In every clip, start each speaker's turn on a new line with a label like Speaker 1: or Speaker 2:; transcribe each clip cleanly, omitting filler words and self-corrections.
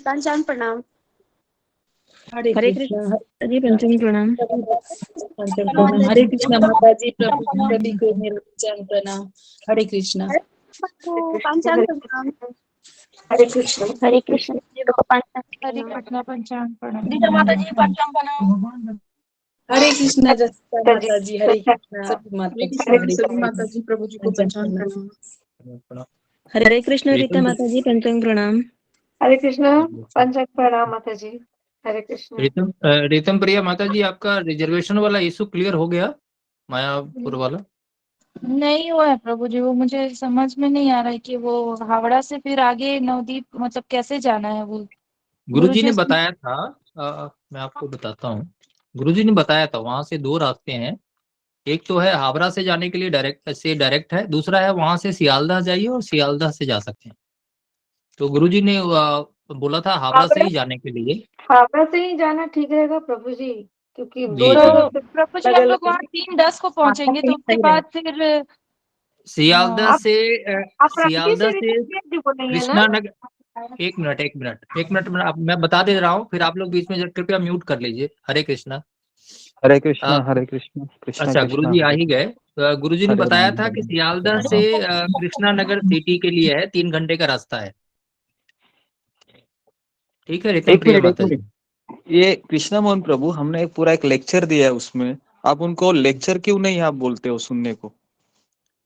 Speaker 1: पंचांग प्रणाम।
Speaker 2: हरे
Speaker 3: हरे
Speaker 2: कृष्णा।
Speaker 3: कृष्ण जी, पंचांग प्रणाम।
Speaker 2: पंचांग प्रणाम। हरे कृष्णा माता जी, प्रभु जी सभी को मेरे पंचांग प्रणाम। हरे कृष्णा।
Speaker 1: पंचांग प्रणाम।
Speaker 4: हरे कृष्ण।
Speaker 3: हरे कृष्ण जी को पंचांग
Speaker 5: हरे
Speaker 3: प्रणाम।
Speaker 5: कृष्णा पंचांग प्रणाम।
Speaker 1: गीता माता जी पंचांग प्रणाम।
Speaker 2: हरे कृष्णा जसिता माता जी, हरे कृष्णा सभी माता जी को हरे
Speaker 5: सभी
Speaker 2: कृष्णा
Speaker 5: माता जी प्रभु जी को
Speaker 2: पंचांग
Speaker 5: पंचांग
Speaker 2: प्रणाम।
Speaker 5: प्रणाम।
Speaker 3: हरे कृष्ण रीता माता जी, पंचांग प्रणाम।
Speaker 4: हरे कृष्ण पंचांग प्रणाम माता जी। हरे कृष्ण।
Speaker 6: रीतम प्रिया माता जी, आपका रिजर्वेशन वाला इशू क्लियर हो गया? मायापुर वाला
Speaker 5: नहीं हुआ है प्रभु जी, वो मुझे समझ में नहीं आ रहा है कि वो हावड़ा से फिर आगे नवदीप मतलब कैसे जाना है वो।
Speaker 6: गुरुजी ने
Speaker 5: गुरुजी
Speaker 6: बताया था। मैं आपको बताता हूँ। गुरुजी ने बताया था वहां से दो रास्ते हैं। एक तो है हावड़ा से जाने के लिए डायरेक्ट है, दूसरा है वहां से सियालदह जाइए और सियालदह से जा सकते हैं। तो गुरुजी ने बोला था हावड़ा से ही जाने के लिए।
Speaker 4: हावड़ा से ही जाना ठीक रहेगा प्रभु जी, क्योंकि
Speaker 6: जी
Speaker 4: दो
Speaker 6: जी।
Speaker 4: जगह
Speaker 5: तो
Speaker 4: पे
Speaker 5: प्रभु जी
Speaker 4: अलग
Speaker 5: हम लोग
Speaker 4: अलग
Speaker 5: वहाँ 3:10 को पहुंचेंगे, तो उसके बाद फिर
Speaker 6: सियालदह
Speaker 4: आप
Speaker 6: से
Speaker 4: आप रांची
Speaker 6: सियालदह
Speaker 4: से
Speaker 6: से
Speaker 4: भी बोलेंगे ना?
Speaker 6: कृष्णा नगर। एक मिनट मैं बता दे रहा हूँ, फिर आप लोग बीच में कृपया म्यूट कर लीजिए। हरे कृष्णा।
Speaker 7: हरे कृष्णा
Speaker 6: अ,
Speaker 7: हरे कृष्णा कृष्णा
Speaker 6: अच्छा,
Speaker 7: कृष्णा
Speaker 6: गुरुजी आ
Speaker 7: हरे
Speaker 6: ही गए। गुरुजी ने
Speaker 7: हरे
Speaker 6: बताया
Speaker 7: राम
Speaker 6: था कि
Speaker 7: हरे
Speaker 6: सियालदह से
Speaker 7: राम।
Speaker 6: कृष्णा नगर सिटी के लिए है, 3 घंटे का रास्ता है। ठीक है रितम
Speaker 7: एक
Speaker 6: प्रिया
Speaker 7: मिनट एक
Speaker 6: माता जी।
Speaker 7: मिनट, ये कृष्णा मोहन प्रभु हमने एक पूरा एक लेक्चर दिया है, उसमें आप उनको लेक्चर क्यों नहीं आप बोलते हो सुनने को,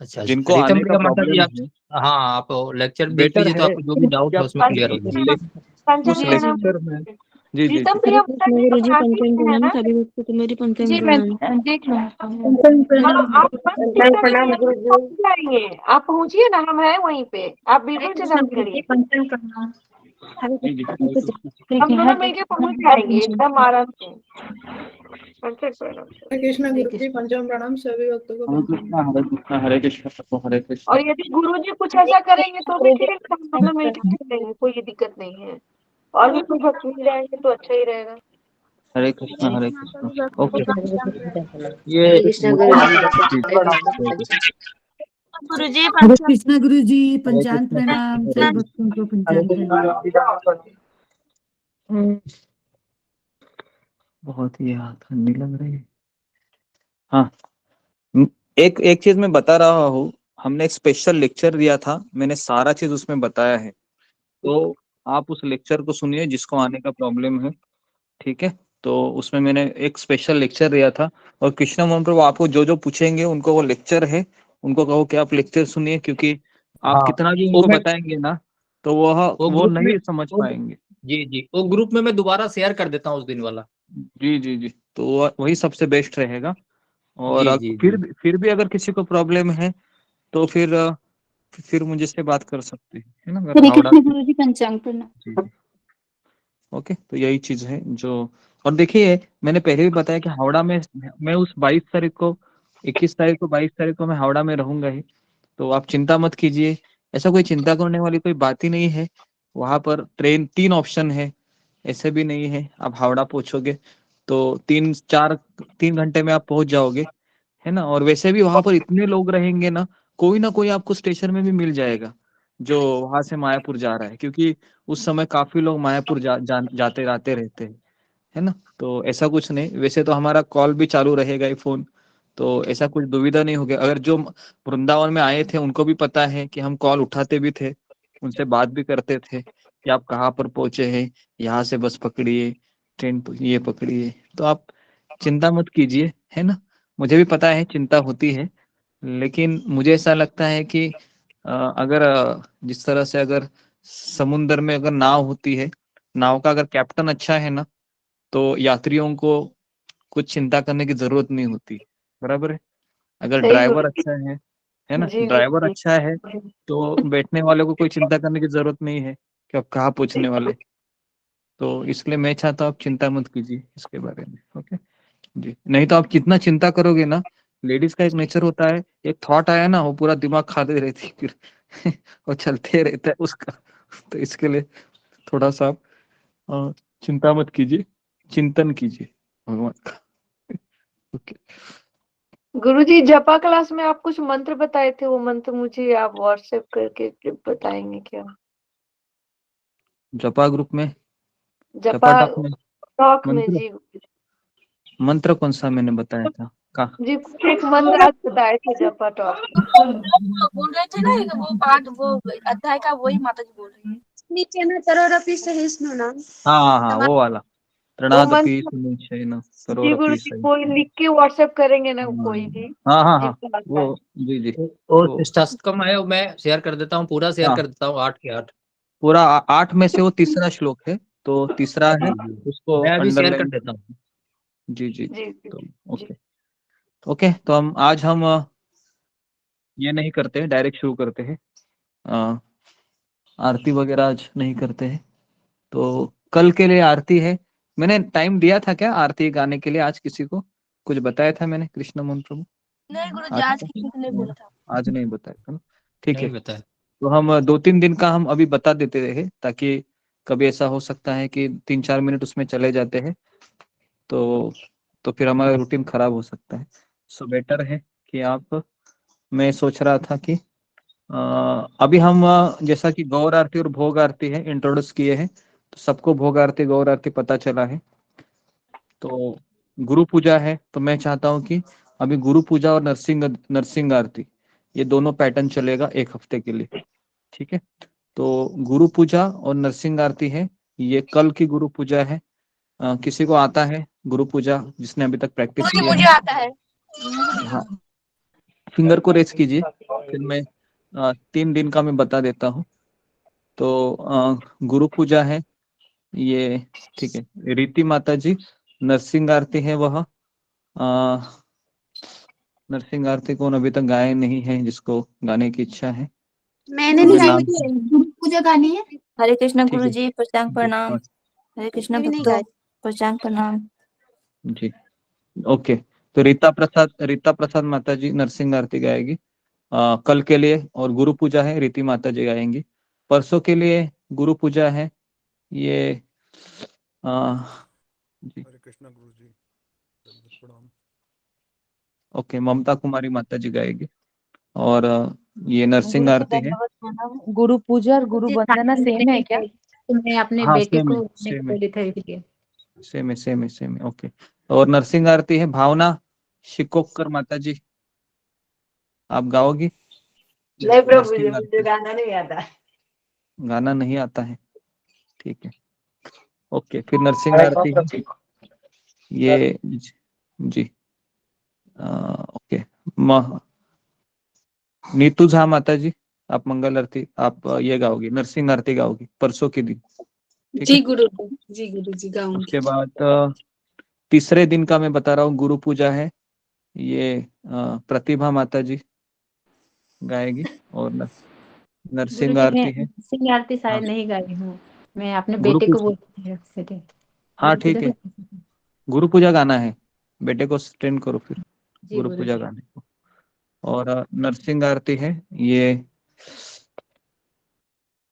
Speaker 6: अच्छा
Speaker 7: जिनको
Speaker 6: रितम
Speaker 7: आने का
Speaker 6: प्रिया माता जी,
Speaker 7: प्रॉब्लम
Speaker 6: आप
Speaker 7: है?
Speaker 6: हाँ आप लेक्चर देख
Speaker 7: बेटर
Speaker 6: लीजिए तो
Speaker 7: है
Speaker 6: आपको जो भी डाउट
Speaker 7: कि
Speaker 6: है
Speaker 7: आप
Speaker 6: उसमें क्लियर हो जाए।
Speaker 7: उस
Speaker 4: पंचांग
Speaker 5: जी
Speaker 4: प्रणाम।
Speaker 7: लेक्चर में। जी जी
Speaker 4: प्रीतम
Speaker 7: जी।
Speaker 3: हरे
Speaker 4: प्रिया माता
Speaker 3: कृष्ण
Speaker 4: जी
Speaker 3: गुरु
Speaker 4: आप
Speaker 3: जी,
Speaker 4: रांची
Speaker 3: पंचांग
Speaker 4: से है
Speaker 3: प्रणाम।
Speaker 4: ना?
Speaker 3: सभी भक्तों को मेरी पंचांग
Speaker 5: जी मैं
Speaker 3: प्रणाम।
Speaker 5: देख लूंगा।
Speaker 4: हाँ, आप बस चिंता करिए, हम पहुंच जाएंगे। आप पहुंचिए ना, हम हैं वहीं पे, आप बिल्कुल चिंता मत करिए।
Speaker 5: पंचांग प्रणाम।
Speaker 3: हरे
Speaker 7: जी जी।
Speaker 3: कृष्ण
Speaker 4: हम दोनों मिलके पहुंच जाएंगे एकदम आराम से। पंचांग प्रणाम।
Speaker 5: हरे कृष्णा गुरु जी पंचांग प्रणाम, सभी भक्तों को
Speaker 7: हरे
Speaker 5: पंचांग
Speaker 7: कृष्णा हरे कृष्णा हरे कृष्णा प्रभु हरे कृष्णा।
Speaker 4: और यदि गुरु जी कुछ ऐसा करेंगे तो भी ठीक, हम दोनों मिलके करेंगे, कोई दिक्कत नहीं है। और भी कोई भक्त मिल जाएंगे तो अच्छा ही रहेगा।
Speaker 7: हरे कृष्णा हरे कृष्णा। ओके, ये
Speaker 3: हरे कृष्ण गुरु जी,
Speaker 5: गुरु जी
Speaker 8: हरे
Speaker 5: पंचांग।
Speaker 8: कृष्णा गुरु जी,
Speaker 7: हरे
Speaker 8: पंचांग
Speaker 7: कृष्णा
Speaker 8: प्रणाम।
Speaker 7: हरे
Speaker 8: सभी
Speaker 7: कृष्णा
Speaker 8: भक्तों को
Speaker 7: हरे
Speaker 8: पंचांग प्रणाम।
Speaker 7: कृष्णा। बहुत ही यार ठंडी लग रही है। हाँ, एक एक चीज मैं बता रहा हूँ। हमने एक स्पेशल लेक्चर दिया था, मैंने सारा चीज उसमें बताया है, तो आप उस लेक्चर को सुनिए जिसको आने का प्रॉब्लम है। ठीक है, तो उसमें मैंने एक स्पेशल लेक्चर दिया था। और कृष्णा मोहन प्रभु आपको जो जो पूछेंगे उनको वो लेक्चर है, उनको कहो कि आप लेक्चर सुनिए, क्योंकि आप
Speaker 6: हाँ
Speaker 7: कितना भी
Speaker 6: वो
Speaker 7: उनको
Speaker 6: मैं
Speaker 7: बताएंगे ना तो वो
Speaker 6: ग्रुप में
Speaker 7: नहीं समझ
Speaker 6: वो,
Speaker 7: पाएंगे।
Speaker 6: जी जी, वो ग्रुप में मैं दोबारा शेयर कर देता हूँ उस दिन वाला।
Speaker 7: जी जी जी, तो वही सबसे बेस्ट रहेगा। और
Speaker 6: जी जी जी।
Speaker 7: फिर भी अगर किसी को प्रॉब्लम है तो फिर मुझे से बात कर सकते हैं, है ना, अगर
Speaker 3: हरे
Speaker 7: हावड़ा।
Speaker 3: कृष्ण गुरु जी, पंचांग प्रणाम।
Speaker 7: जी जी। ओके, तो यही चीज है जो। और देखिए, मैंने पहले भी बताया कि हावड़ा में मैं उस 22 तारीख को, 21 तारीख को, 22 तारीख को मैं हावड़ा में रहूंगा ही। तो आप चिंता मत कीजिए, ऐसा कोई चिंता करने वाली कोई बात ही नहीं है। वहां पर ट्रेन 3 ऑप्शन है, ऐसे भी नहीं है आप हावड़ा पहुंचोगे तो 3 4 3 घंटे में आप पहुंच जाओगे, है ना। और वैसे भी वहां पर इतने लोग रहेंगे ना कोई आपको स्टेशन में भी मिल जाएगा जो वहां से मायापुर जा रहा है, क्योंकि उस समय काफी लोग मायापुर जाते आते रहते हैं, है ना। तो ऐसा कुछ नहीं, वैसे तो हमारा कॉल भी चालू रहेगा ही फोन, तो ऐसा कुछ दुविधा नहीं होगी। अगर जो वृंदावन में आए थे उनको भी पता है कि हम कॉल उठाते भी थे, उनसे बात भी करते थे कि आप कहाँ पर पहुंचे हैं, यहाँ से बस पकड़िए, ये पकड़िए। तो आप चिंता मत कीजिए, है ना। मुझे भी पता है चिंता होती है, लेकिन मुझे ऐसा लगता है कि अगर जिस तरह से अगर समुन्द्र में अगर नाव होती है, नाव का अगर कैप्टन अच्छा है ना तो यात्रियों को कुछ चिंता करने की जरूरत नहीं होती, बराबर है। अगर
Speaker 4: सही
Speaker 7: ड्राइवर
Speaker 4: गुरु
Speaker 7: अच्छा है ना,
Speaker 4: जी गुरु
Speaker 7: ड्राइवर
Speaker 4: जी।
Speaker 7: अच्छा है तो बैठने वाले को कोई चिंता करने की जरूरत नहीं है कि आप कहाँ पूछने वाले। तो इसलिए मैं चाहता हूँ आप चिंता मत कीजिए इसके बारे में। ओके जी, नहीं तो आप कितना चिंता करोगे ना, लेडीज का एक नेचर होता है, एक थॉट आया ना वो पूरा दिमाग खाते रहती है फिर और चलते रहता है उसका। तो इसके लिए थोड़ा सा आप चिंता मत कीजिए, चिंतन कीजिए भगवान का। ओके।
Speaker 4: गुरु जी, जपा क्लास में आप कुछ मंत्र बताए थे, वो मंत्र मुझे आप व्हाट्सएप करके बताएंगे क्या?
Speaker 7: जपा ग्रुप में
Speaker 4: जपा
Speaker 7: टॉप में
Speaker 4: टॉक में
Speaker 7: मंत्र
Speaker 4: जी।
Speaker 7: मंत्र कौन सा मैंने बताया था का?
Speaker 4: जी कुछ एक मंत्र आज बताए थे जपा टॉक।
Speaker 5: बोल रहे थे ना एक वो पाठ वो अध्याय का वही माता जी बोल रही है।
Speaker 1: नीचे ना तरोरपि सहिष्णु नाम।
Speaker 7: हाँ वो वाला
Speaker 4: वो
Speaker 7: प्रणादपि
Speaker 4: मंत्र
Speaker 7: सुनिश्चयेन
Speaker 4: जी गुरु
Speaker 7: करोरपि
Speaker 4: जी
Speaker 7: सहि।
Speaker 4: कोई लिख के व्हाट्सएप करेंगे ना कोई भी
Speaker 7: हाँ
Speaker 4: जिसको आता है।
Speaker 7: वो जी
Speaker 6: और
Speaker 7: तो
Speaker 6: अष्टकम है, वो मैं शेयर कर देता हूँ, पूरा शेयर
Speaker 7: हाँ
Speaker 6: कर देता हूँ, 8 के 8।
Speaker 7: पूरा 8 में से वो तीसरा श्लोक है, तो तीसरा है
Speaker 6: जी जी,
Speaker 7: उसको
Speaker 6: मैं अभी शेयर कर
Speaker 7: अंडरलाइन।
Speaker 6: देता हूँ।
Speaker 7: जी
Speaker 4: जी जी
Speaker 7: तो
Speaker 4: जी।
Speaker 7: ओके ओके, तो आज हम ये नहीं करते, डायरेक्ट शुरू करते हैं। आरती वगैरह आज नहीं करते हैं, तो कल के लिए आरती है। मैंने टाइम दिया था क्या आरती गाने के लिए? आज किसी को कुछ बताया था मैंने? कृष्ण मोहन प्रभु
Speaker 5: नहीं गुरु जी
Speaker 7: आज
Speaker 5: आज
Speaker 7: का?
Speaker 5: किसी को नहीं बोला था।
Speaker 7: आज नहीं बताया था ना, ठीक है।
Speaker 6: नहीं बताया।
Speaker 7: तो हम 2-3 दिन का हम अभी बता देते रहे, ताकि कभी ऐसा हो सकता है कि 3-4 मिनट उसमें चले जाते हैं, तो फिर हमारा रूटीन खराब हो सकता है। सो बेटर है कि आप, मैं सोच रहा था कि अभी हम जैसा कि गौर आरती और भोग आरती है इंट्रोड्यूस किए हैं, तो सबको भोग आरती गौर आरती पता चला है। तो गुरु पूजा है, तो मैं चाहता हूँ कि अभी गुरु पूजा और नरसिंह आरती, ये दोनों पैटर्न चलेगा एक हफ्ते के लिए, ठीक है। तो गुरु पूजा और नरसिंह आरती है, ये कल की गुरु पूजा है। किसी को आता है गुरु पूजा जिसने अभी तक प्रैक्टिस
Speaker 5: गुरु जी
Speaker 7: किया
Speaker 5: मुझे
Speaker 7: है?
Speaker 5: आता है।
Speaker 7: हाँ, फिंगर को रेस कीजिए, फिर मैं 3 दिन का मैं बता देता हूँ। तो गुरु पूजा है ये, ठीक है। रीति माता जी नरसिंह आरती है, वह नरसिंह आरती कौन अभी तक गाए नहीं है, जिसको गाने की इच्छा है
Speaker 1: मैंने
Speaker 7: तो
Speaker 1: नहीं
Speaker 7: मैं
Speaker 1: गाई
Speaker 7: नाम,
Speaker 1: मुझे।
Speaker 3: पूजा गानी है। हरे कृष्ण
Speaker 7: ठीक
Speaker 3: गुरु
Speaker 7: है
Speaker 3: जी, प्रसांग प्रणाम।
Speaker 7: हाँ,
Speaker 3: हरे कृष्ण
Speaker 1: भी नहीं
Speaker 3: भक्तों,
Speaker 1: गाई।
Speaker 3: प्रसांग प्रणाम।
Speaker 7: जी ओके। तो रीता प्रसाद माता जी नरसिंह आरती गाएगी कल के लिए, और गुरु पूजा है रीति माता जी गाएंगी। परसों के लिए गुरु पूजा है ये जी
Speaker 8: हरे कृष्णा गुरु जी, दंडवत प्रणाम।
Speaker 7: ओके, ममता कुमारी माता जी गाएगी। और ये नरसिंह
Speaker 3: गुरु को
Speaker 7: आरती है।
Speaker 3: दंडवत प्रणाम। गुरु पूजा और गुरु
Speaker 1: मुझे
Speaker 3: वंदना
Speaker 1: साथ
Speaker 3: सेम है क्या?
Speaker 1: में
Speaker 3: तो मैं अपने
Speaker 7: हाँ
Speaker 3: बेटे
Speaker 7: सेम है,
Speaker 3: को
Speaker 7: सेम है,
Speaker 3: बोली था इसलिए।
Speaker 7: सेम है ओके। और नरसिंह आरती है भावना शिकोकर माता जी, आप गाओगी?
Speaker 4: नहीं प्रभु जी
Speaker 7: नरसिंह
Speaker 4: मुझे
Speaker 7: आरती
Speaker 4: गाना नहीं आता है।
Speaker 7: गाना नहीं आता है, ठीक है ओके। फिर नरसिंह आरती है ये जी ओके। नीतू झा माता जी, आप मंगल आरती, आप ये गाओगी, नरसिंह आरती गाओगी परसों के दिन, ठीक है।
Speaker 2: जी गुरु जी गाऊंगी।
Speaker 7: उसके बाद तीसरे दिन का मैं बता रहा हूँ गुरु पूजा है, ये प्रतिभा माता जी गाएगी। और
Speaker 3: गुरु
Speaker 7: नरसिंह
Speaker 3: जी मैं
Speaker 7: आरती है
Speaker 3: सिंह आरती
Speaker 7: हाँ
Speaker 3: शायद नहीं गाई हूँ। मैं अपने
Speaker 7: गुरु
Speaker 3: बेटे को
Speaker 7: पूजा,
Speaker 3: बोलती हूँ इसलिए।
Speaker 7: हाँ
Speaker 3: गुरु पूजा
Speaker 7: ठीक
Speaker 3: तो
Speaker 7: है, गुरु पूजा गाना है, बेटे को ट्रेन करो फिर
Speaker 3: जी
Speaker 7: गुरु
Speaker 3: गुरु
Speaker 7: पूजा
Speaker 3: जी।
Speaker 7: गाने को। और नरसिंह आरती है ये,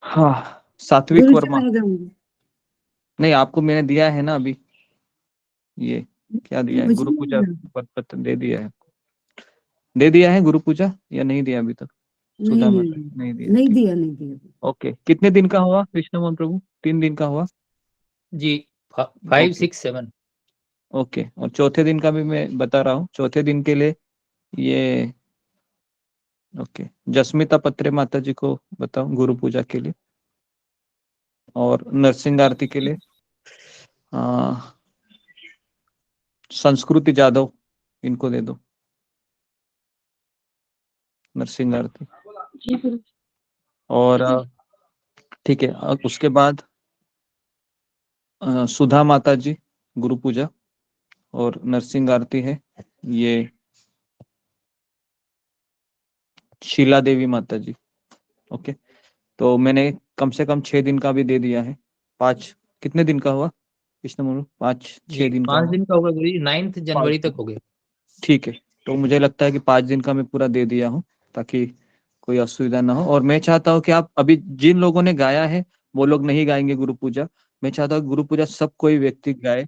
Speaker 7: हाँ सात्विक
Speaker 3: गुरु जी
Speaker 7: वर्मा।
Speaker 3: मैं गाऊंगी।
Speaker 7: नहीं, आपको मैंने दिया है ना अभी, ये क्या दिया है,
Speaker 3: मुझे
Speaker 7: गुरु
Speaker 3: नहीं
Speaker 7: पूजा
Speaker 3: गाना।
Speaker 7: पत्र दे दिया है गुरु पूजा, या नहीं दिया अभी तक?
Speaker 3: नहीं
Speaker 7: सुधा माता
Speaker 3: नहीं
Speaker 7: नहीं दिया,
Speaker 3: नहीं
Speaker 7: ठीक
Speaker 3: दिया नहीं दिया।
Speaker 7: ओके। कितने दिन का हुआ कृष्ण मोहन प्रभु? 3 दिन का हुआ,
Speaker 6: जी 5
Speaker 7: ओके
Speaker 6: 6 7।
Speaker 7: ओके। और चौथे दिन का भी मैं बता रहा हूँ, चौथे दिन के लिए ये ओके, जस्मिता पत्रे माता जी को बताओ गुरु पूजा के लिए। और नरसिंह आरती के लिए संस्कृति जादव, इनको दे दो नरसिंह आरती। और ठीक है, उसके बाद सुधा माता जी गुरु पूजा और नरसिंह आरती है ये शीला देवी माता जी, ओके। तो मैंने कम से कम 6 दिन का भी दे दिया है। 5 कितने दिन का हुआ कृष्ण मोहन? 5-6
Speaker 6: जी
Speaker 7: दिन का
Speaker 6: 5
Speaker 7: हुआ,
Speaker 6: दिन का होगा गुरु जी, 9
Speaker 7: 5
Speaker 6: जनवरी तक
Speaker 7: दिन,
Speaker 6: हो गया।
Speaker 7: ठीक है। तो मुझे लगता है कि 5 दिन का मैं पूरा दे दिया हूँ, ताकि कोई असुविधा ना हो। और मैं चाहता हूँ कि आप अभी जिन लोगों ने गाया है वो लोग नहीं गाएंगे गुरु पूजा, मैं चाहता हूँ गुरु पूजा सब कोई व्यक्ति गाए।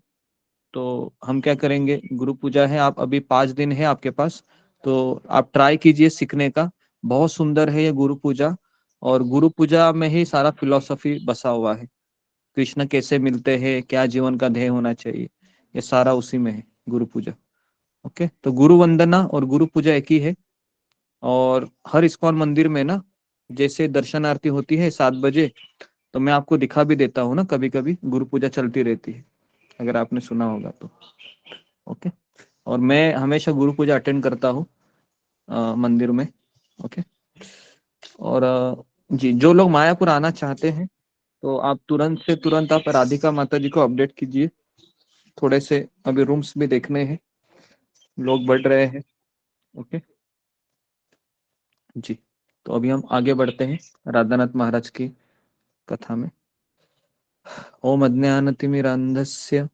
Speaker 7: तो हम क्या करेंगे, गुरु पूजा है, आप अभी 5 दिन है आपके पास, तो आप ट्राई कीजिए सीखने का। बहुत सुंदर है ये गुरु पूजा, और गुरु पूजा में ही सारा फिलॉसफी बसा हुआ है। कृष्ण कैसे मिलते हैं, क्या जीवन का ध्येय होना चाहिए, ये सारा उसी में है, गुरु पूजा। ओके, तो गुरु वंदना और गुरु पूजा एक ही है। और हर इस्कॉन मंदिर में ना जैसे दर्शन आरती होती है 7 बजे, तो मैं आपको दिखा भी देता हूँ ना, कभी कभी गुरु पूजा चलती रहती है, अगर आपने सुना होगा तो। ओके, और मैं हमेशा गुरु पूजा अटेंड करता हूँ मंदिर में। ओके, और जी, जो लोग मायापुर आना चाहते हैं तो आप तुरंत आप राधिका माता जी को अपडेट कीजिए। थोड़े से अभी रूम्स भी देखने हैं, लोग बढ़ रहे हैं। ओके जी, तो अभी हम आगे बढ़ते हैं राधानाथ महाराज की कथा में। ओम अज्ञानतिमिरान्धस्य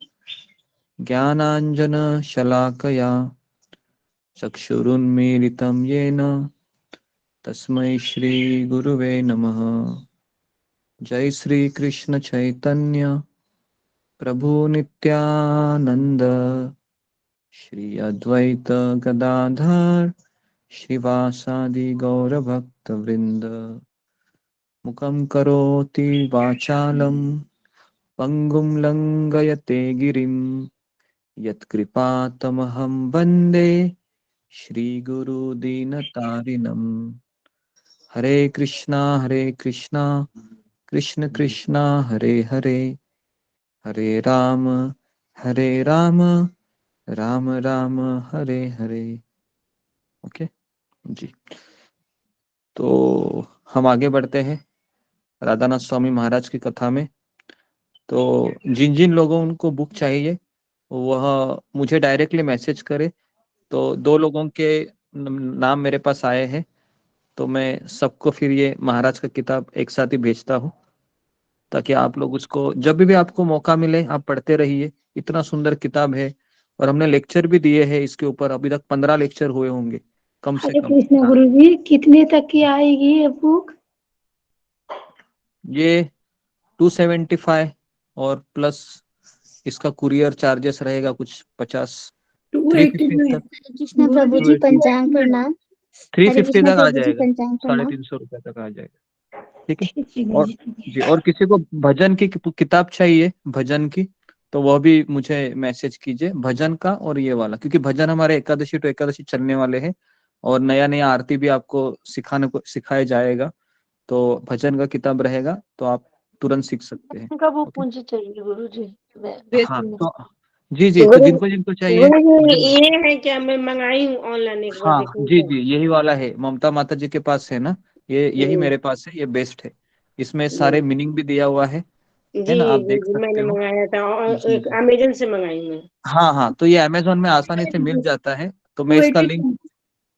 Speaker 7: ज्ञानांजन शलाकया चक्षुरुन्मीलितं येन तस्मै श्री गुरुवे नमः। जय श्री कृष्ण चैतन्य प्रभु नित्यानंद श्री अद्वैत गदाधर श्रीवासादि गौर भक्त वृंद। मुखं करोति वाचालं पंगुं लंघयते गिरिं यत्कृपातमहं वन्दे श्रीगुरुदीनतारिणम्। हरे कृष्णा कृष्ण कृष्णा हरे हरे, हरे राम राम राम हरे हरे। ओके जी, तो हम आगे बढ़ते हैं राधानाथ स्वामी महाराज की कथा में। तो जिन जिन लोगों को बुक चाहिए वह मुझे डायरेक्टली मैसेज करे। तो 2 लोगों के नाम मेरे पास आए हैं, तो मैं सबको फिर ये महाराज का किताब एक साथ ही भेजता हूँ, ताकि आप लोग उसको जब भी आपको मौका मिले आप पढ़ते रहिए। इतना सुंदर किताब है, और हमने लेक्चर भी दिए हैं इसके ऊपर, अभी तक 15 लेक्चर हुए होंगे कम से
Speaker 1: हरे
Speaker 7: कम।
Speaker 1: कृष्ण गुरु जी, कितने तक की आएगी ये बुक?
Speaker 7: ये 275 और प्लस इसका कुरियर चार्जेस रहेगा कुछ 50, 350 तक,
Speaker 1: कृष्ण प्रभु जी, पंचांग प्रणाम।
Speaker 7: 350
Speaker 1: कृष्ण
Speaker 7: तक आ
Speaker 1: प्रभु जी,
Speaker 7: जाएगा,
Speaker 1: पंचांग प्रणाम।
Speaker 7: 350 रुपए तक आ जाएगा। ठीक है, और जी, और किसी को भजन की किताब चाहिए भजन की, तो वह भी मुझे मैसेज कीजिए, भजन का और ये वाला, क्योंकि भजन हमारे एकादशी टू एकादशी चलने वाले हैं, और नया नया आरती भी आपको सिखाया जाएगा। तो भजन का किताब रहेगा तो आप तुरंत सीख सकते हैं।
Speaker 4: उनका वो
Speaker 7: ओके,
Speaker 4: मुझे चाहिए गुरु जी।
Speaker 7: हाँ तो जी जी, तो जिनको जिनको चाहिए
Speaker 4: गुरु जी,
Speaker 7: मुझे।
Speaker 4: ये है क्या? मैं मंगाई हूँ ऑनलाइन, एक बार
Speaker 7: हाँ जी
Speaker 4: देखूंगी।
Speaker 7: जी, यही वाला है, ममता माता जी के पास है ना, ये यही
Speaker 4: जी
Speaker 7: मेरे पास है, ये बेस्ट है। इसमें सारे
Speaker 4: जी
Speaker 7: मीनिंग भी दिया हुआ है
Speaker 4: जी
Speaker 7: ना, आप
Speaker 4: गुरु
Speaker 7: देख
Speaker 4: जी,
Speaker 7: सकते
Speaker 4: मैंने
Speaker 7: हो।
Speaker 4: मंगाया था और
Speaker 7: जी
Speaker 4: एक
Speaker 7: जी,
Speaker 4: अमेजन से मंगाई मैं।
Speaker 7: हाँ हाँ, तो ये अमेजोन में आसानी से मिल जाता है, तो मैं इसका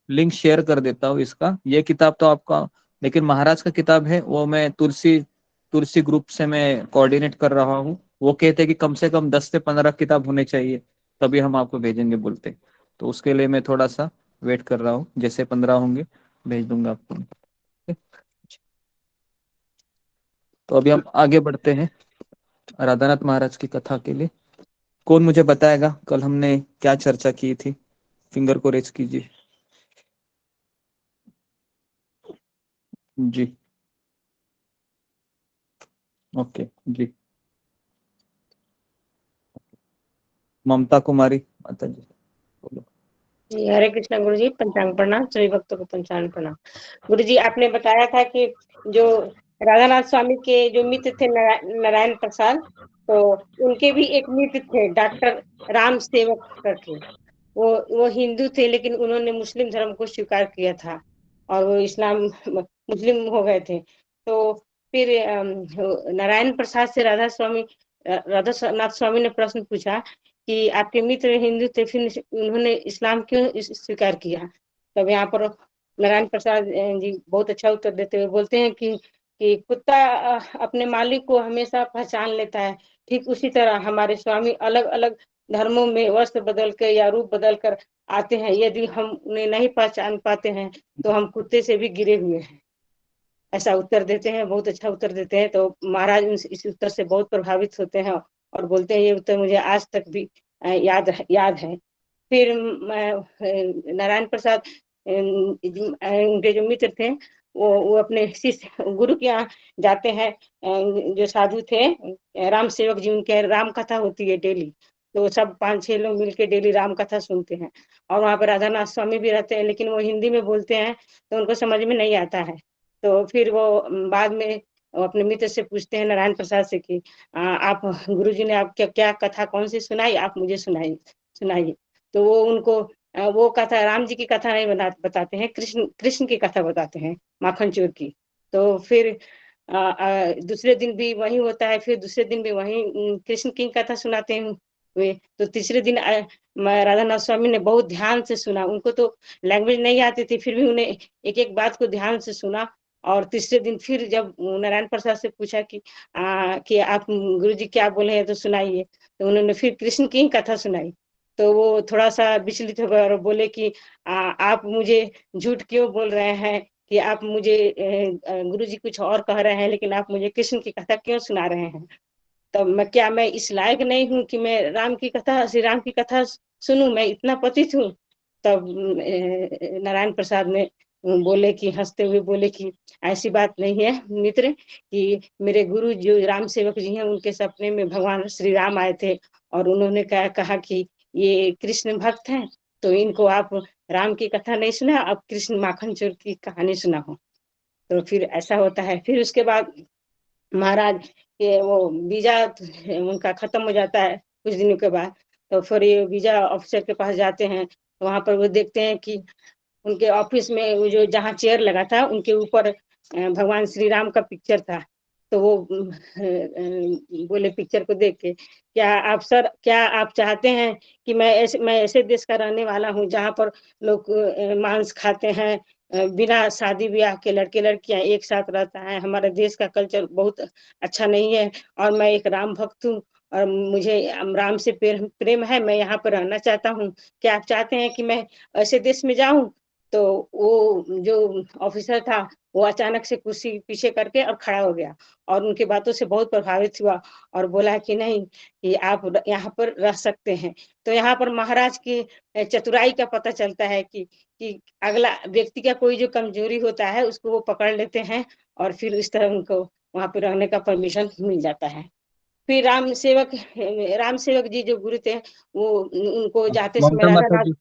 Speaker 7: लिंक शेयर कर देता हूँ इसका। ये किताब तो आपका, लेकिन महाराज का किताब है वो मैं तुलसी ग्रुप से मैं कोऑर्डिनेट कर रहा हूँ। वो कहते हैं कि कम से कम 10 से 15 किताब होने चाहिए, तभी हम आपको भेजेंगे बोलते। तो उसके लिए मैं थोड़ा सा वेट कर रहा हूँ, जैसे 15 होंगे भेज दूंगा आपको। तो अभी हम आगे बढ़ते हैं राधानाथ महाराज की कथा के लिए। कौन मुझे बताएगा कल हमने क्या चर्चा की थी? फिंगर को रेज कीजिए। जी, ओके जी, ममता कुमारी माता जी बोलो।
Speaker 4: जी, हरे कृष्णा गुरु जी, पंचांग प्रणाम, सभी भक्तों को पंचांग प्रणाम। गुरु जी, आपने बताया था कि जो राधानाथ स्वामी के जो मित्र थे नारायण प्रसाद, तो उनके भी एक मित्र थे डॉक्टर राम सेवक करके। वो हिंदू थे, लेकिन उन्होंने मुस्लिम धर्म को स्वीकार किया था और वो इस्लाम मुस्लिम हो गए थे। तो फिर नारायण प्रसाद से राधानाथ स्वामी ने प्रश्न पूछा कि आपके मित्र हिंदू थे, फिर उन्होंने इस्लाम क्यों स्वीकार किया? तब यहाँ पर नारायण प्रसाद जी बहुत अच्छा उत्तर देते हुए बोलते हैं कि कुत्ता अपने मालिक को हमेशा पहचान लेता है, ठीक उसी तरह हमारे स्वामी अलग अलग धर्मों में वस्त्र बदल कर या रूप बदल कर आते हैं। यदि हम उन्हें नहीं पहचान पाते हैं तो हम कुत्ते से भी गिरे हुए हैं। ऐसा उत्तर देते हैं, बहुत अच्छा उत्तर देते हैं। तो महाराज इस उत्तर से बहुत प्रभावित होते हैं और बोलते हैं ये उत्तर मुझे आज तक भी याद है। फिर नारायण प्रसाद उनके जो मित्र थे वो अपने शिष्य गुरु के यहाँ जाते हैं। जो साधु थे राम सेवक जी, उनके राम कथा होती है डेली, तो सब 5-6 लोग मिलके डेली राम कथा सुनते हैं। और वहाँ पर राधानाथ स्वामी भी रहते हैं, लेकिन वो हिंदी में बोलते हैं तो उनको समझ में नहीं आता है। तो फिर वो बाद में वो अपने मित्र से पूछते हैं, नारायण प्रसाद से, कि आप गुरुजी ने आप क्या कथा कौन सी सुनाई, आप मुझे सुनाइए। तो वो उनको वो कथा राम जी की कथा नहीं बताते हैं, कृष्ण की कथा बताते हैं, माखन चोर की। तो फिर दूसरे दिन भी वही होता है, फिर दूसरे दिन भी वही कृष्ण की कथा सुनाते हैं वे। तो तीसरे दिन राधानाथ स्वामी ने बहुत ध्यान से सुना, उनको तो लैंग्वेज नहीं आती थी, फिर भी उन्हें एक एक बात को ध्यान से सुना। और तीसरे दिन फिर जब नारायण प्रसाद से पूछा कि आप गुरुजी क्या बोले हैं तो सुनाइए, तो उन्होंने फिर कृष्ण की ही कथा सुनाई। तो वो थोड़ा सा विचलित हो गए और बोले कि आप मुझे झूठ क्यों बोल रहे हैं, कि आप मुझे गुरुजी कुछ और कह रहे हैं, लेकिन आप मुझे कृष्ण की कथा क्यों सुना रहे हैं। तब मैं इस लायक नहीं हूँ कि मैं श्री राम की कथा सुनूं, मैं इतना पतित हूँ। तब नारायण प्रसाद ने बोले कि हंसते हुए बोले कि ऐसी बात नहीं है मित्र, कि मेरे गुरु जो राम सेवक जी हैं, उनके सपने में भगवान श्री राम आए थे और उन्होंने कहा कि ये कृष्ण भक्त हैं, तो इनको आप राम की कथा नहीं सुना, आप कृष्ण माखन चोर की कहानी सुना हो। तो फिर ऐसा होता है। फिर उसके बाद महाराज के वो वीजा उनका खत्म हो जाता है कुछ दिनों के बाद। तो फिर ये वीजा ऑफिसर के पास जाते हैं, तो वहां पर वो देखते हैं कि उनके ऑफिस में वो जो जहाँ चेयर लगा था उनके ऊपर भगवान श्री राम का पिक्चर था। तो वो बोले पिक्चर को देख के, क्या आप चाहते हैं कि मैं ऐसे देश का रहने वाला हूँ जहाँ पर लोग मांस खाते हैं, बिना शादी ब्याह के लड़के लड़कियां एक साथ रहता है, हमारे देश का कल्चर बहुत अच्छा नहीं है, और मैं एक राम भक्त हूँ और मुझे राम से प्रेम है, मैं यहाँ पर रहना चाहता हूँ, क्या आप चाहते हैं कि मैं ऐसे देश में जाऊं। तो वो जो ऑफिसर था वो अचानक से कुर्सी पीछे करके और खड़ा हो गया और उनकी बातों से बहुत प्रभावित हुआ और बोला कि नहीं, कि आप यहाँ पर रह सकते हैं। तो यहाँ पर महाराज की चतुराई का पता चलता है कि अगला व्यक्ति का कोई जो कमजोरी होता है उसको वो पकड़ लेते हैं और फिर इस तरह उनको वहां पर रहने का परमिशन मिल जाता है। फिर राम सेवक जी जो गुरु थे वो उनको जाते समय
Speaker 7: ममता माता
Speaker 4: राधा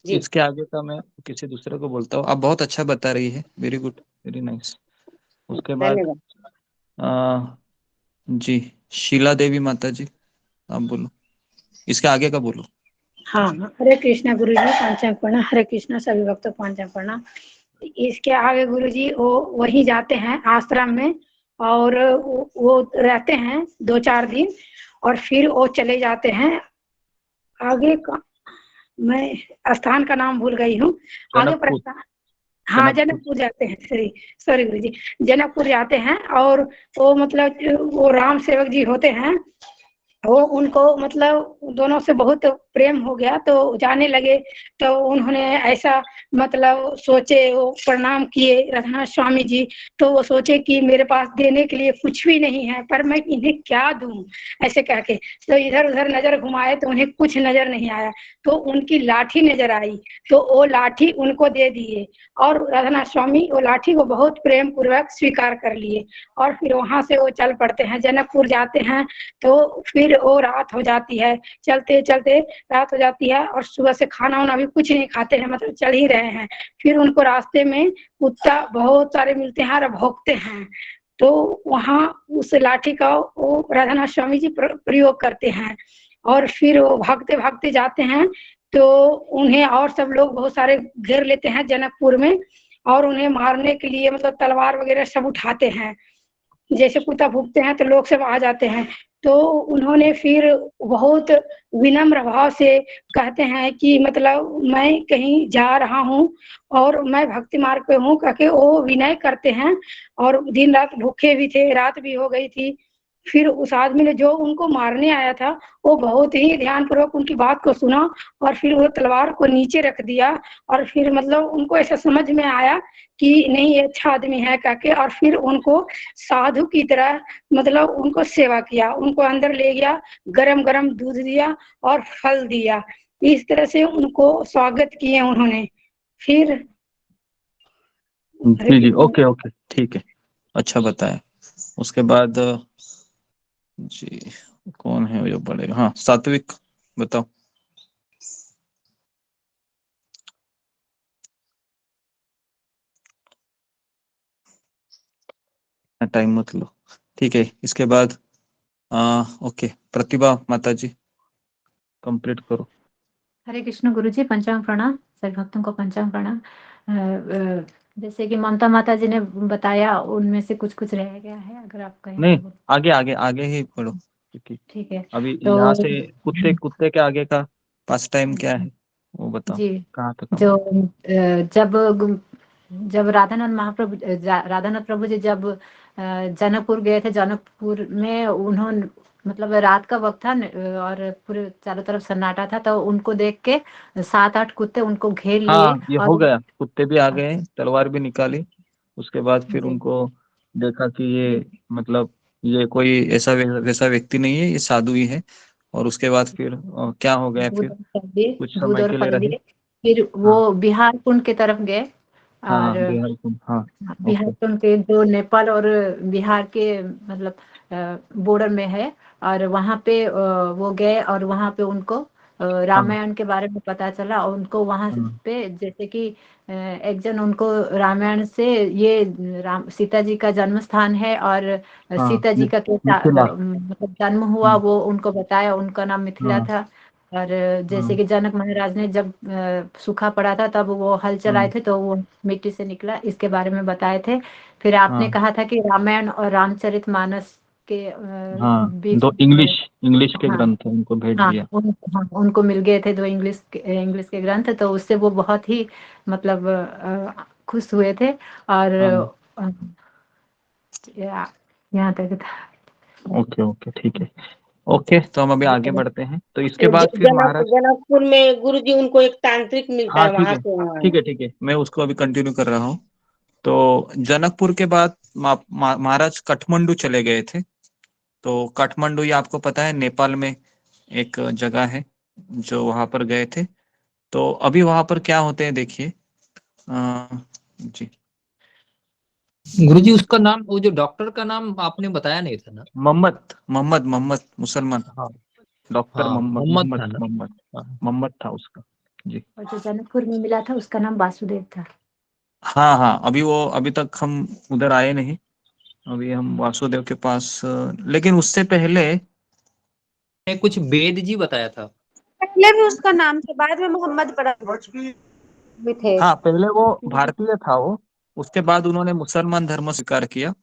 Speaker 7: जी,
Speaker 4: जी
Speaker 7: इसके आगे का मैं किसी दूसरे को बोलता हूँ। आप बहुत अच्छा बता रही है, वेरी गुड, वेरी नाइस। उसके बाद
Speaker 4: धन्यवाद।
Speaker 7: जी शीला देवी माता जी, आप बोलो, इसके आगे का बोलो।
Speaker 1: हाँ, हरे कृष्णा गुरु जी, पंचांग प्रणाम। हरे कृष्णा सभी भक्तों को पंचांग प्रणाम। इसके आगे गुरु जी वो वहीं जाते हैं आश्रम में और वो रहते हैं 2-4 दिन और फिर वो चले जाते हैं आगे का, मैं स्थान का नाम भूल गई हूँ। आगे
Speaker 7: जनकपुर,
Speaker 1: प्रस्थान, हाँ जनकपुर जाते हैं, सॉरी गुरु जी, जनकपुर जाते हैं। और वो मतलब वो राम सेवक जी होते हैं, वो उनको मतलब दोनों से बहुत प्रेम हो गया तो जाने लगे। तो उन्होंने ऐसा मतलब सोचे, वो प्रणाम किए रघुनाथ स्वामी जी। तो वो सोचे कि मेरे पास देने के लिए कुछ भी नहीं है, पर मैं इन्हें क्या दूं, ऐसे कह के। तो इधर उधर नजर घुमाए तो उन्हें कुछ नजर नहीं आया, तो उनकी लाठी नजर आई, तो वो लाठी उनको दे दिए और रघुनाथ स्वामी वो लाठी को बहुत प्रेम पूर्वक स्वीकार कर लिए। और फिर वहां से वो चल पड़ते हैं, जनकपुर जाते हैं। तो फिर वो रात हो जाती है, चलते चलते रात हो जाती है और सुबह से खाना वाना भी कुछ नहीं खाते हैं, मतलब चल ही रहे हैं। फिर उनको रास्ते में कुत्ता बहुत सारे मिलते हैं और भौंकते हैं। तो वहां उस लाठी का वो राधानाथ स्वामी जी प्रयोग करते हैं और फिर वो भागते भागते जाते हैं। तो उन्हें और सब लोग बहुत सारे घेर लेते हैं जनकपुर में और उन्हें मारने के लिए मतलब तलवार वगैरह सब उठाते हैं। जैसे कुत्ता भूकते हैं तो लोग सब आ जाते हैं। तो उन्होंने फिर बहुत विनम्र भाव से कहते हैं कि मतलब मैं कहीं जा रहा हूँ और मैं भक्ति मार्ग पे हूँ, करके वो विनय करते हैं। और दिन रात भूखे भी थे, रात भी हो गई थी। फिर उस आदमी ने जो उनको मारने आया था वो बहुत ही ध्यान पूर्वक उनकी बात को सुना और फिर वो तलवार को नीचे रख दिया। और फिर मतलब उनको ऐसा समझ में आया कि नहीं ये अच्छा आदमी है करके, और फिर उनको साधु की तरह मतलब उनको सेवा किया, उनको अंदर ले गया, गरम गरम दूध दिया और फल दिया। इस तरह से उनको स्वागत किए उन्होंने। फिर
Speaker 7: जी जी, ओके ओके, ठीक है, अच्छा बताया। उसके बाद जी, कौन है जो पढ़ेगा? हाँ, सात्विक, बताओ। टाइम मत लो, ठीक है। इसके बाद ओके, प्रतिभा माता जी, कंप्लीट करो।
Speaker 3: हरे कृष्ण गुरुजी, पंचांग प्रणाम, सभी भक्तों को पंचांग प्रणाम। जैसे कि ममता माता जी ने बताया, उनमें से कुछ कुछ रह गया है, अगर आप कहें
Speaker 7: नहीं,
Speaker 3: तो।
Speaker 7: आगे आगे आगे ही पढ़ो, क्योंकि
Speaker 3: ठीक है,
Speaker 7: अभी
Speaker 3: तो
Speaker 7: यहाँ से कुत्ते कुत्ते के आगे का पास टाइम क्या है वो बताओ,
Speaker 3: जी,
Speaker 7: कहाँ तक
Speaker 3: जो
Speaker 7: हम?
Speaker 3: जब राधानाथ महाप्रभु राधानाथ प्रभु जी जब जनकपुर गए थे, जनकपुर में उन्होंने मतलब रात का वक्त था और पूरे चारों तरफ सन्नाटा था, तो उनको देख के 7-8 कुत्ते उनको घेर लिए।
Speaker 7: हाँ, ये हो
Speaker 3: और
Speaker 7: गया, कुत्ते भी आ गए, तलवार भी निकाली। उसके बाद फिर
Speaker 3: जी
Speaker 7: उनको देखा कि ये मतलब ये कोई ऐसा वैसा व्यक्ति नहीं है, ये साधु ही है। और उसके बाद फिर क्या हो गया
Speaker 3: दूध
Speaker 7: फिर?
Speaker 3: और फल दिए,
Speaker 7: कुछ
Speaker 3: दूध
Speaker 7: समय
Speaker 3: और
Speaker 7: के लिए
Speaker 3: फल
Speaker 7: रहे।
Speaker 3: दिए। फिर
Speaker 7: हाँ
Speaker 3: वो बिहार कुंड की तरफ गए।
Speaker 7: हाँ
Speaker 3: और
Speaker 7: हाँ, बिहार को, हाँ।
Speaker 3: बिहार
Speaker 7: ओके,
Speaker 3: तो उनके जो नेपाल और बिहार के मतलब बॉर्डर में है। और वहाँ पे वो गए और वहाँ पे उनको
Speaker 7: हाँ
Speaker 3: रामायण के बारे में पता चला। और उनको वहाँ
Speaker 7: हाँ
Speaker 3: पे जैसे कि एक जन उनको रामायण से ये सीता जी का जन्म स्थान है, और
Speaker 7: हाँ,
Speaker 3: सीता जी का कैसा
Speaker 7: मिथिला।
Speaker 3: मतलब जन्म हुआ
Speaker 7: हाँ
Speaker 3: वो उनको बताया। उनका नाम मिथिला
Speaker 7: हाँ
Speaker 3: था। और जैसे
Speaker 7: हाँ
Speaker 3: कि जनक महाराज ने जब सूखा पड़ा था, तब वो हल चलाए
Speaker 7: हाँ
Speaker 3: थे, तो वो मिट्टी से निकला, इसके बारे में बताए थे। फिर आपने
Speaker 7: हाँ
Speaker 3: कहा था कि रामायण और रामचरितमानस के
Speaker 7: हाँ,
Speaker 3: बीच
Speaker 7: दो इंग्लिश इंग्लिश के
Speaker 3: हाँ
Speaker 7: ग्रंथ उनको भेज
Speaker 3: हाँ
Speaker 7: दिया।
Speaker 3: हाँ, उनको मिल गए थे 2 इंग्लिश के ग्रंथ, तो उससे वो बहुत ही मतलब खुश हुए थे। और
Speaker 7: हाँ,
Speaker 3: यहाँ तक था।
Speaker 7: ओके ओके, ठीक है। ओके, तो हम अभी आगे बढ़ते हैं। तो इसके बाद फिर
Speaker 4: जनक
Speaker 7: महाराज,
Speaker 4: जनकपुर में गुरुजी उनको एक तांत्रिक मिलता
Speaker 7: हाँ
Speaker 4: है,
Speaker 7: ठीक
Speaker 4: वहां
Speaker 7: है
Speaker 4: से वहां
Speaker 7: ठीक है ठीक है, मैं उसको अभी कंटिन्यू कर रहा हूँ। तो जनकपुर के बाद महाराज काठमांडू चले गए थे। तो काठमांडू, ये आपको पता है, नेपाल में एक जगह है, जो वहां पर गए थे। तो अभी वहां पर क्या होते हैं देखिए। जी,
Speaker 6: गुरुजी उसका नाम, वो जो डॉक्टर का नाम आपने बताया नहीं था ना?
Speaker 7: मोहम्मद मोहम्मद मोहम्मद, मुसलमान
Speaker 6: हाँ
Speaker 7: डॉक्टर
Speaker 6: हाँ,
Speaker 7: मोहम्मद
Speaker 6: मोहम्मद
Speaker 7: मोहम्मद
Speaker 6: था ना?
Speaker 7: मोहम्मद
Speaker 6: हाँ।
Speaker 7: मोहम्मद था उसका। जी,
Speaker 3: और जो जनकपुर में मिला था उसका नाम वासुदेव था।
Speaker 7: हाँ हाँ, अभी तक हम उधर आए नहीं। अभी हम वासुदेव के पास लेकिन उससे पहले,
Speaker 6: ने कुछ वेद जी बताया था।
Speaker 9: पहले भी उसका नाम था, बाद में मोहम्मद पड़ा भी थे।
Speaker 7: हाँ, पहले वो भारतीय था वो। उसके बाद उन्होंने मुसलमान धर्म स्वीकार किया।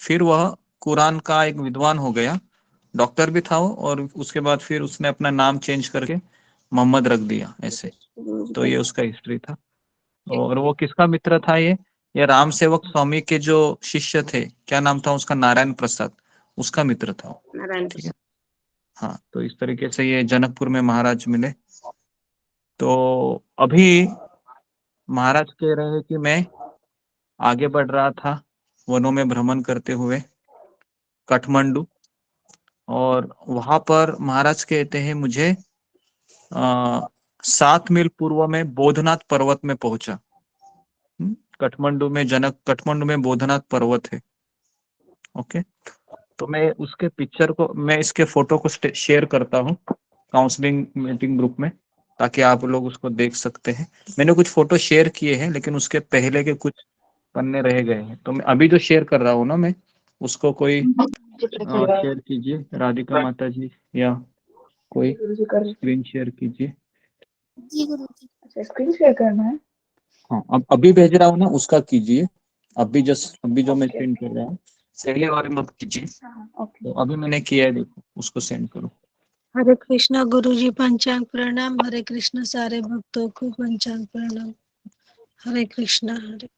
Speaker 7: फिर वह कुरान का एक विद्वान हो गया, डॉक्टर भी था वो। और उसके बाद फिर उसने अपना नाम चेंज करके मोहम्मद रख दिया ऐसे। तो ये उसका हिस्ट्री था। और वो किसका मित्र था ये राम सेवक स्वामी के जो शिष्य थे, क्या नाम था उसका? नारायण प्रसाद, उसका मित्र था वो।
Speaker 4: नारायण
Speaker 7: ठीक है,
Speaker 4: प्रसाद।
Speaker 7: हाँ। तो इस तरीके से ये जनकपुर में महाराज मिले। तो अभी महाराज कह रहे हैं कि मैं आगे बढ़ रहा था वनों में भ्रमण करते हुए काठमांडू। और वहां पर महाराज कहते हैं मुझे 7 मील पूर्व में बोधनाथ पर्वत में पहुंचा। काठमांडू में बोधनाथ पर्वत है। ओके, तो मैं उसके पिक्चर को, मैं इसके फोटो को शेयर करता हूँ काउंसलिंग मीटिंग ग्रुप में, ताकि आप लोग उसको देख सकते हैं। मैंने कुछ फोटो शेयर किए हैं, लेकिन उसके पहले के कुछ पन्ने रह गए हैं। तो मैं अभी जो शेयर कर रहा हूँ ना, मैं उसको कोई शेयर कीजिए, राधिका माता जी, या कोई स्क्रीन शेयर कीजिए।
Speaker 9: जी गुरु जी। अच्छा, स्क्रीन शेयर करना है।
Speaker 7: हाँ, अब अभी भेज रहा हूँ ना, उसका कीजिए। अभी जो मैं सेंड कर रहा हूँ, पहले वाले मत कीजिए।
Speaker 9: ओके।
Speaker 7: तो अभी मैंने किया है, देखो, उसको सेंड करो।
Speaker 10: हरे कृष्णा गुरु जी, पंचांग प्रणाम। हरे कृष्णा सारे भक्तों को पंचांग प्रणाम। हरे कृष्णा। हरे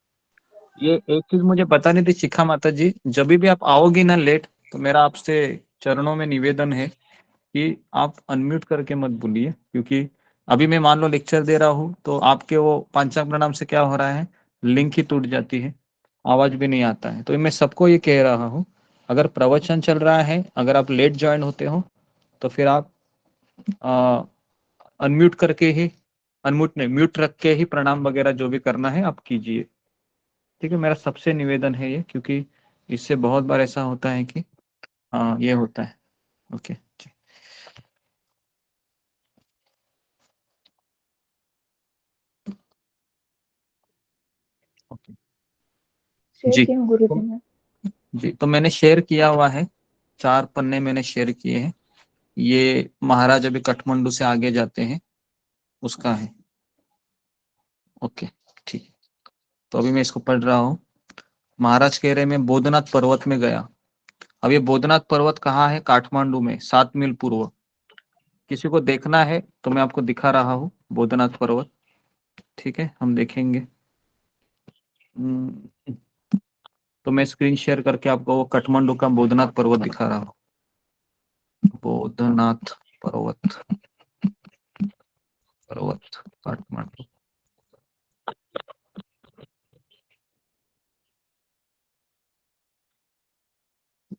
Speaker 7: ये एक चीज मुझे पता नहीं थी, शिखा माता जी, जब भी आप आओगी ना लेट, तो मेरा आपसे चरणों में निवेदन है कि आप अनम्यूट करके मत बोलिए। क्योंकि अभी मैं मान लो लेक्चर दे रहा हूँ, तो आपके वो पंचांग प्रणाम से क्या हो रहा है, लिंक ही टूट जाती है, आवाज भी नहीं आता है। तो मैं सबको ये कह रहा हूँ, अगर प्रवचन चल रहा है, अगर आप लेट ज्वाइन होते हो, तो फिर आप अनम्यूट करके ही, अनम्यूट नहीं, म्यूट रख के ही प्रणाम वगैरह जो भी करना है आप कीजिए। ठीक है, मेरा सबसे निवेदन है ये, क्योंकि इससे बहुत बार ऐसा होता है कि ये होता है। ओके जी। ओके जी। जी, तो मैंने शेयर किया हुआ है, 4 पन्ने मैंने शेयर किए हैं। ये महाराज अभी काठमांडू से आगे जाते हैं उसका है। ओके ठीक है, तो अभी मैं इसको पढ़ रहा हूँ। महाराज कह रहे मैं बोधनाथ पर्वत में गया। अब ये बोधनाथ पर्वत कहाँ है? काठमांडू में, 7 मील पूर्व। किसी को देखना है तो मैं आपको दिखा रहा हूँ बोधनाथ पर्वत। ठीक है, हम देखेंगे। तो मैं स्क्रीन शेयर करके आपको वो काठमांडू का बोधनाथ पर्वत दिखा रहा हूँ। बोधनाथ पर्वत, पर्वत काठमांडू।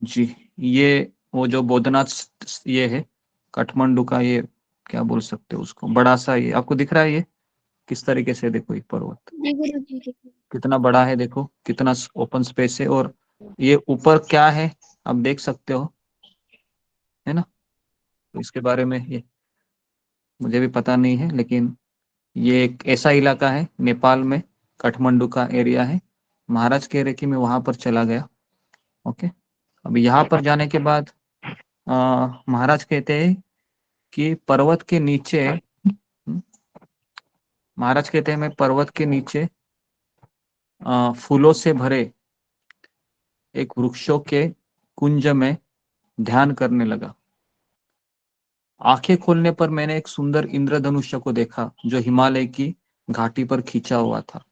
Speaker 7: जी, ये वो जो बोधनाथ ये है काठमांडू का, ये क्या बोल सकते हो उसको, बड़ा सा ये आपको दिख रहा है। ये किस तरीके से, देखो ये पर्वत कितना बड़ा है, देखो कितना ओपन स्पेस है। और ये ऊपर क्या है आप देख सकते हो, है ना। तो इसके बारे में ये मुझे भी पता नहीं है, लेकिन ये एक ऐसा इलाका है नेपाल में, काठमांडू का एरिया है। महाराज कह रहे कि मैं वहां पर चला गया। ओके, अब यहाँ पर जाने के बाद महाराज कहते हैं कि पर्वत के नीचे, महाराज कहते हैं मैं पर्वत के नीचे फूलों से भरे एक वृक्षों के कुंज में ध्यान करने लगा। आंखें खोलने पर मैंने एक सुंदर इंद्रधनुष्य को देखा जो हिमालय की घाटी पर खींचा हुआ था।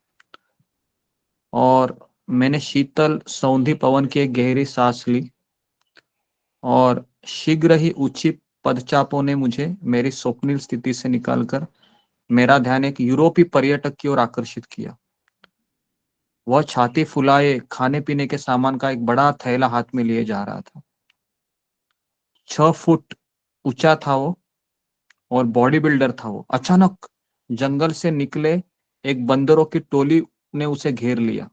Speaker 7: और मैंने शीतल सौंधी पवन की एक गहरी सांस ली, और शीघ्र ही ऊंची पदचापों ने मुझे मेरी स्वप्निल स्थिति से निकालकर मेरा ध्यान एक यूरोपीय पर्यटक की ओर आकर्षित किया। वह छाती फुलाए खाने पीने के सामान का एक बड़ा थैला हाथ में लिए जा रहा था। 6 फुट ऊंचा था वो, और बॉडी बिल्डर था वो। अचानक जंगल से निकले एक बंदरों की टोली ने उसे घेर लिया।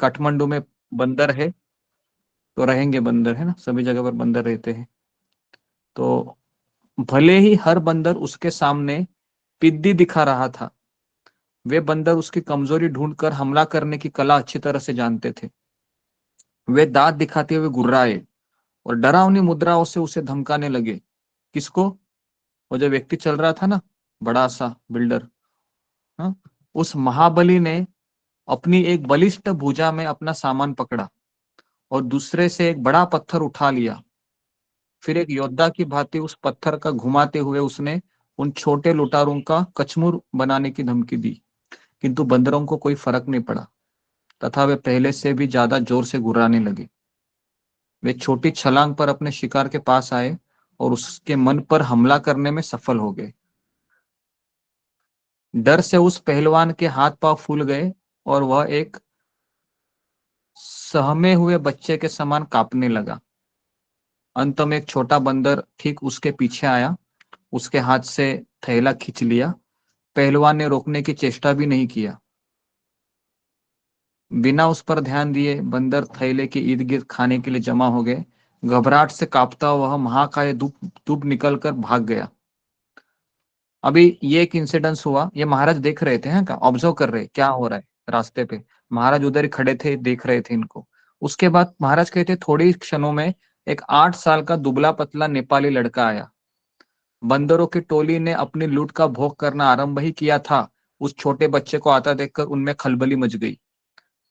Speaker 7: काठमांडू में बंदर है तो रहेंगे बंदर, है ना, सभी जगह पर बंदर रहते हैं। तो भले ही हर बंदर उसके सामने पिद्दी दिखा रहा था, वे बंदर उसकी कमजोरी ढूंढकर हमला करने की कला अच्छी तरह से जानते थे। वे दांत दिखाते हुए गुर्राए और डरावनी मुद्राओं से उसे धमकाने लगे। किसको? वो जो व्यक्ति चल रहा था ना, बड़ा सा बिल्डर, हाँ, उस महाबली ने अपनी एक बलिष्ठ भुजा में अपना सामान पकड़ा और दूसरे से एक बड़ा पत्थर उठा लिया। फिर एक योद्धा की भांति उस पत्थर का घुमाते हुए उसने उन छोटे लुटारों का कचमुर बनाने की धमकी दी। किंतु बंदरों को कोई फर्क नहीं पड़ा तथा वे पहले से भी ज्यादा जोर से गुर्राने लगे। वे छोटी छलांग पर अपने शिकार के पास आए और उसके मन पर हमला करने में सफल हो गए। डर से उस पहलवान के हाथ पांव फूल गए और वह एक सहमे हुए बच्चे के समान कांपने लगा। अंत में एक छोटा बंदर ठीक उसके पीछे आया, उसके हाथ से थैला खींच लिया। पहलवान ने रोकने की चेष्टा भी नहीं किया। बिना उस पर ध्यान दिए बंदर थैले के इर्द गिर्द खाने के लिए जमा हो गए। घबराहट से कांपता वह महाकाय धूप निकलकर भाग गया। अभी ये एक इंसिडेंस हुआ, ये महाराज देख रहे थे, हैं क्या, ऑब्जर्व कर रहे क्या हो रहा है रास्ते पे। महाराज उधर ही खड़े थे, देख रहे थे इनको। उसके बाद महाराज कहते थोड़ी क्षणों में एक 8 साल का दुबला पतला नेपाली लड़का आया। बंदरों की टोली ने अपनी लूट का भोग करना आरंभ ही किया था। उस छोटे बच्चे को आता देखकर उनमें खलबली मच गई।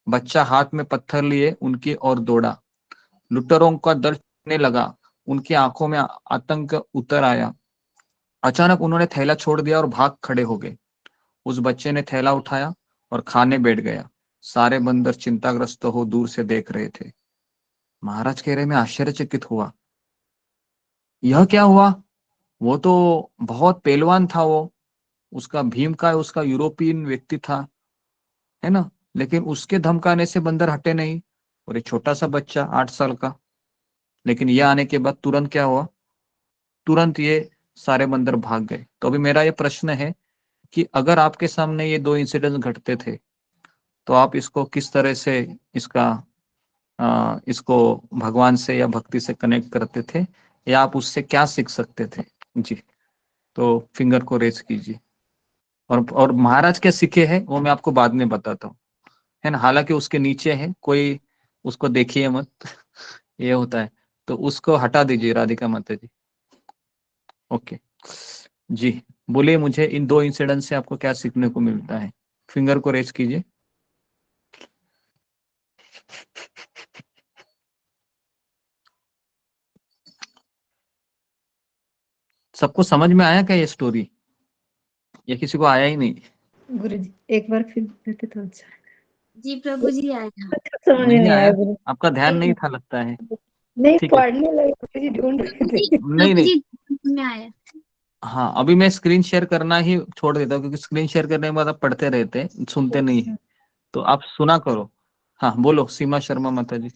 Speaker 7: बच्चा हाथ में पत्थर लिए उनकी ओर दौड़ा। लुटेरों का दर्द होने लगा, उनकी आंखों में आतंक उतर आया। अचानक उन्होंने थैला छोड़ दिया और भाग खड़े हो गए। उस बच्चे ने थैला उठाया और खाने बैठ गया। सारे बंदर चिंताग्रस्त हो दूर से देख रहे थे। महाराज कह रहे मैं आश्चर्यचकित हुआ, यह क्या हुआ? वो तो बहुत पहलवान था, वो उसका भीम का उसका यूरोपियन व्यक्ति था, है ना, लेकिन उसके धमकाने से बंदर हटे नहीं। और एक छोटा सा बच्चा 8 साल का। लेकिन ये आने के बाद तुरंत क्या हुआ? तुरंत ये सारे बंदर भाग गए। तो अभी मेरा ये प्रश्न है कि अगर आपके सामने ये 2 इंसिडेंट घटते थे तो आप इसको किस तरह से इसको भगवान से या भक्ति से कनेक्ट करते थे, या आप उससे क्या सीख सकते थे? जी, तो फिंगर को रेज कीजिए। और महाराज क्या सीखे हैं वो मैं आपको बाद में बताता हूँ, है ना। हालांकि उसके नीचे है, कोई उसको देखिए मत ये होता है, तो उसको हटा दीजिए राधिका माता जी। ओके जी, बोलिए मुझे इन 2 इंसिडेंट से आपको क्या सीखने को मिलता है? फिंगर को रेज कीजिए। सबको समझ में आया क्या ये स्टोरी, या किसी को आया ही नहीं?
Speaker 3: गुरुजी एक बार फिर देते तो अच्छा।
Speaker 9: जी प्रभु जी आया।
Speaker 1: समझ
Speaker 7: नहीं
Speaker 1: नहीं आया
Speaker 7: आया,
Speaker 1: गुरु।
Speaker 7: आपका ध्यान नहीं था लगता है।
Speaker 1: नहीं
Speaker 7: ठीक है,
Speaker 1: पढ़ने लगे गुरुजी, ढूंढ रहे थे।
Speaker 7: नहीं नहीं,
Speaker 9: में आया।
Speaker 7: हाँ अभी मैं स्क्रीन शेयर करना ही छोड़ देता हूँ, क्योंकि स्क्रीन शेयर करने के बाद आप पढ़ते रहते हैं, सुनते नहीं है, तो आप सुना करो। हाँ बोलो सीमा शर्मा माता जी।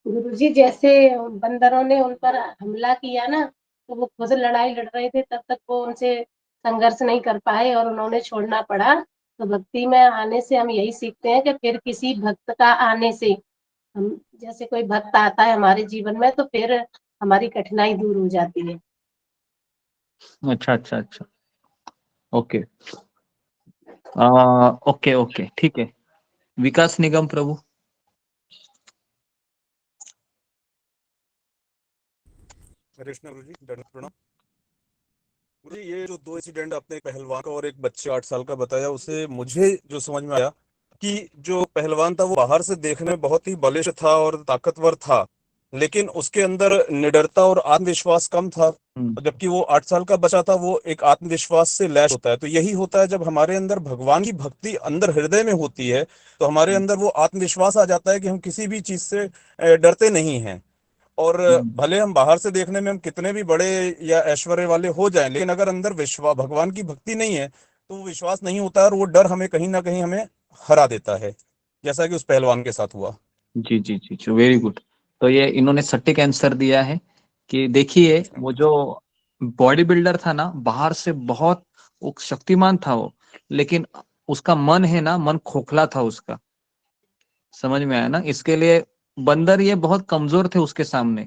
Speaker 11: गुरुजी जैसे बंदरों ने उन पर हमला किया ना, तो वो खुद लड़ाई लड़ रहे थे, तब तक वो उनसे संघर्ष नहीं कर पाए और उन्होंने छोड़ना पड़ा। तो भक्ति में आने से हम यही सीखते हैं कि फिर किसी भक्त का आने से, हम जैसे कोई भक्त आता है हमारे जीवन में, तो फिर हमारी कठिनाई दूर हो जाती है।
Speaker 7: अच्छा अच्छा अच्छा, ओके ओके ओके, ठीक है। विकास निगम प्रभु।
Speaker 8: हरे कृष्णा गुरु जी, दंडवत प्रणाम। गुरु जी, ये जो 2 इंसिडेंट आपने एक पहलवान का और एक बच्चे 8 साल का बताया, उसे मुझे जो समझ में आया कि जो पहलवान था वो बाहर से देखने में बहुत ही बलिष्ठ था और ताकतवर था, लेकिन उसके अंदर निडरता और आत्मविश्वास कम था। और जबकि वो 8 साल का बच्चा था, वो एक आत्मविश्वास से लैस होता है। तो यही होता है, जब हमारे अंदर भगवान की भक्ति अंदर हृदय में होती है, तो हमारे अंदर वो आत्मविश्वास आ जाता है कि हम किसी भी चीज से डरते नहीं हैं। और भले हम बाहर से देखने में हम कितने भी बड़े या ऐश्वर्य वाले हो जाएं, लेकिन अगर अंदर विश्वास, भगवान की भक्ति नहीं है, तो वो विश्वास नहीं होता है, और वो डर हमें कहीं ना कहीं हमें हरा देता है, जैसा कि उस पहलवान के साथ हुआ।
Speaker 7: जी जी जी जी, वेरी गुड। तो ये इन्होंने सटीक आंसर दिया है कि देखिए वो जो बॉडी बिल्डर था ना, बाहर से बहुत वो शक्तिमान था वो, लेकिन उसका मन है ना, मन खोखला था उसका। समझ में आया ना? इसके लिए बंदर ये बहुत कमजोर थे उसके सामने।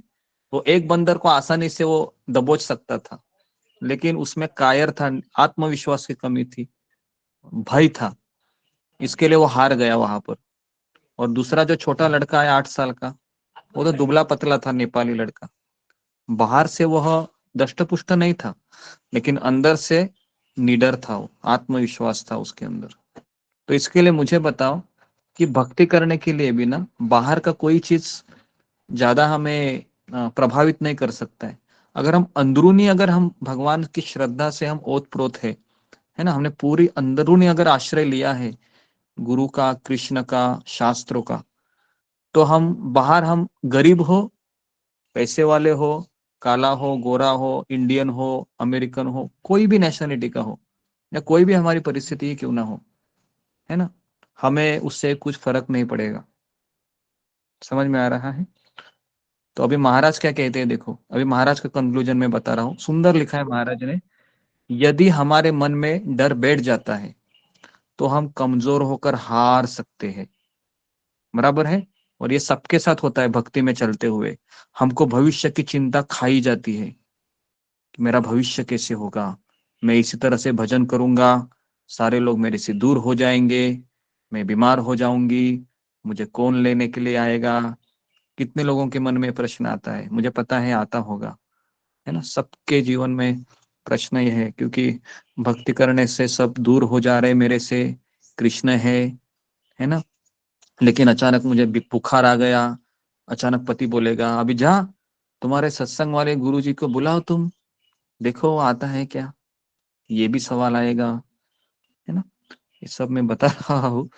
Speaker 7: वो एक बंदर को आसानी से वो दबोच सकता था, लेकिन उसमें कायर था, आत्मविश्वास की कमी थी, भय था, इसके लिए वो हार गया वहां पर। और दूसरा जो छोटा लड़का है 8 साल का, वो तो दुबला पतला था, नेपाली लड़का। बाहर से वह दष्ट पुष्ट नहीं था, लेकिन अंदर से निडर था, वो आत्मविश्वास था उसके अंदर। तो इसके लिए मुझे बताओ कि भक्ति करने के लिए भी ना बाहर का कोई चीज ज्यादा हमें प्रभावित नहीं कर सकता है। अगर हम अंदरूनी, अगर हम भगवान की श्रद्धा से हम ओत प्रोत है ना, हमने पूरी अंदरूनी अगर आश्रय लिया है गुरु का, कृष्ण का, शास्त्रों का, तो हम बाहर, हम गरीब हो, पैसे वाले हो, काला हो, गोरा हो, इंडियन हो, अमेरिकन हो, कोई भी नेशनलिटी का हो, या कोई भी हमारी परिस्थिति क्यों ना हो, है ना, हमें उससे कुछ फर्क नहीं पड़ेगा। समझ में आ रहा है? तो अभी महाराज क्या कहते हैं देखो, अभी महाराज का कंक्लूजन में बता रहा हूँ, सुंदर लिखा है महाराज ने। यदि हमारे मन में डर बैठ जाता है तो हम कमजोर होकर हार सकते हैं, बराबर है। और ये सबके साथ होता है भक्ति में चलते हुए। हमको भविष्य की चिंता खाई जाती है कि मेरा भविष्य कैसे होगा, मैं इसी तरह से भजन करूंगा, सारे लोग मेरे से दूर हो जाएंगे, मैं बीमार हो जाऊंगी, मुझे कौन लेने के लिए आएगा। कितने लोगों के मन में प्रश्न आता है, मुझे पता है आता होगा, है ना। सबके जीवन में प्रश्न ये है, क्योंकि भक्ति करने से सब दूर हो जा रहे मेरे से, कृष्ण है ना। लेकिन अचानक मुझे बुखार आ गया, अचानक पति बोलेगा अभी जा, तुम्हारे सत्संग वाले गुरुजी को बुलाओ, तुम देखो वो आता है क्या, ये भी सवाल आएगा, है ना। ये सब मैं बता रहा हूँ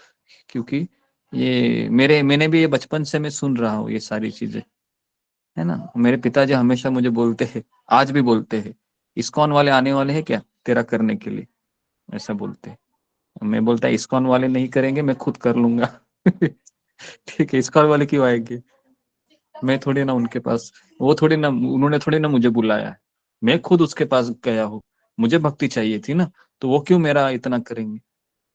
Speaker 7: क्योंकि ये मैंने भी ये बचपन से मैं सुन रहा हूँ ये सारी चीजें, है ना। मेरे पिताजी हमेशा मुझे बोलते हैं, आज भी बोलते हैं, इस्कॉन वाले आने वाले हैं क्या तेरा करने के लिए, ऐसा बोलते हैं। मैं बोलता इस्कॉन वाले नहीं करेंगे, मैं खुद कर लूंगा ठीक है, इस्कॉन वाले क्यों आएंगे, मैं थोड़ी ना उनके पास, वो थोड़ी ना, उन्होंने थोड़ी ना मुझे बुलाया है, मैं खुद उसके पास गया हूँ, मुझे भक्ति चाहिए थी ना, तो वो क्यों मेरा इतना करेंगे।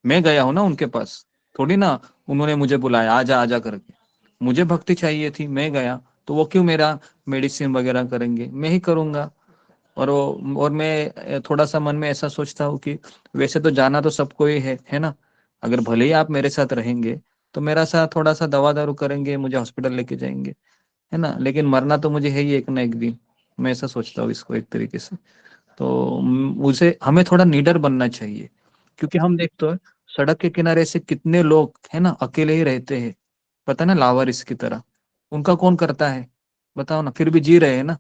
Speaker 7: मैं गया हूं ना उनके पास, थोड़ी ना उन्होंने मुझे बुलाया आजा आजा करके। मुझे भक्ति चाहिए थी, मैं गया, तो वो क्यों मेरा मेडिसिन वगैरह करेंगे, मैं ही करूंगा। और मैं थोड़ा सा मन में ऐसा सोचता हूँ कि वैसे तो जाना तो सबको ही है ना। अगर भले ही आप मेरे साथ रहेंगे तो मेरा साथ थोड़ा सा दवा दारू करेंगे, मुझे हॉस्पिटल लेके जाएंगे, है ना, लेकिन मरना तो मुझे है ही एक ना एक दिन। मैं ऐसा सोचता हूँ इसको एक तरीके से। तो मुझे हमें थोड़ा निडर बनना चाहिए, क्योंकि हम देखते हैं सड़क के किनारे से कितने लोग है ना अकेले ही रहते हैं, पता ना लावारिस की तरह। उनका कौन करता है बताओ ना, फिर भी जी रहे हैं ना।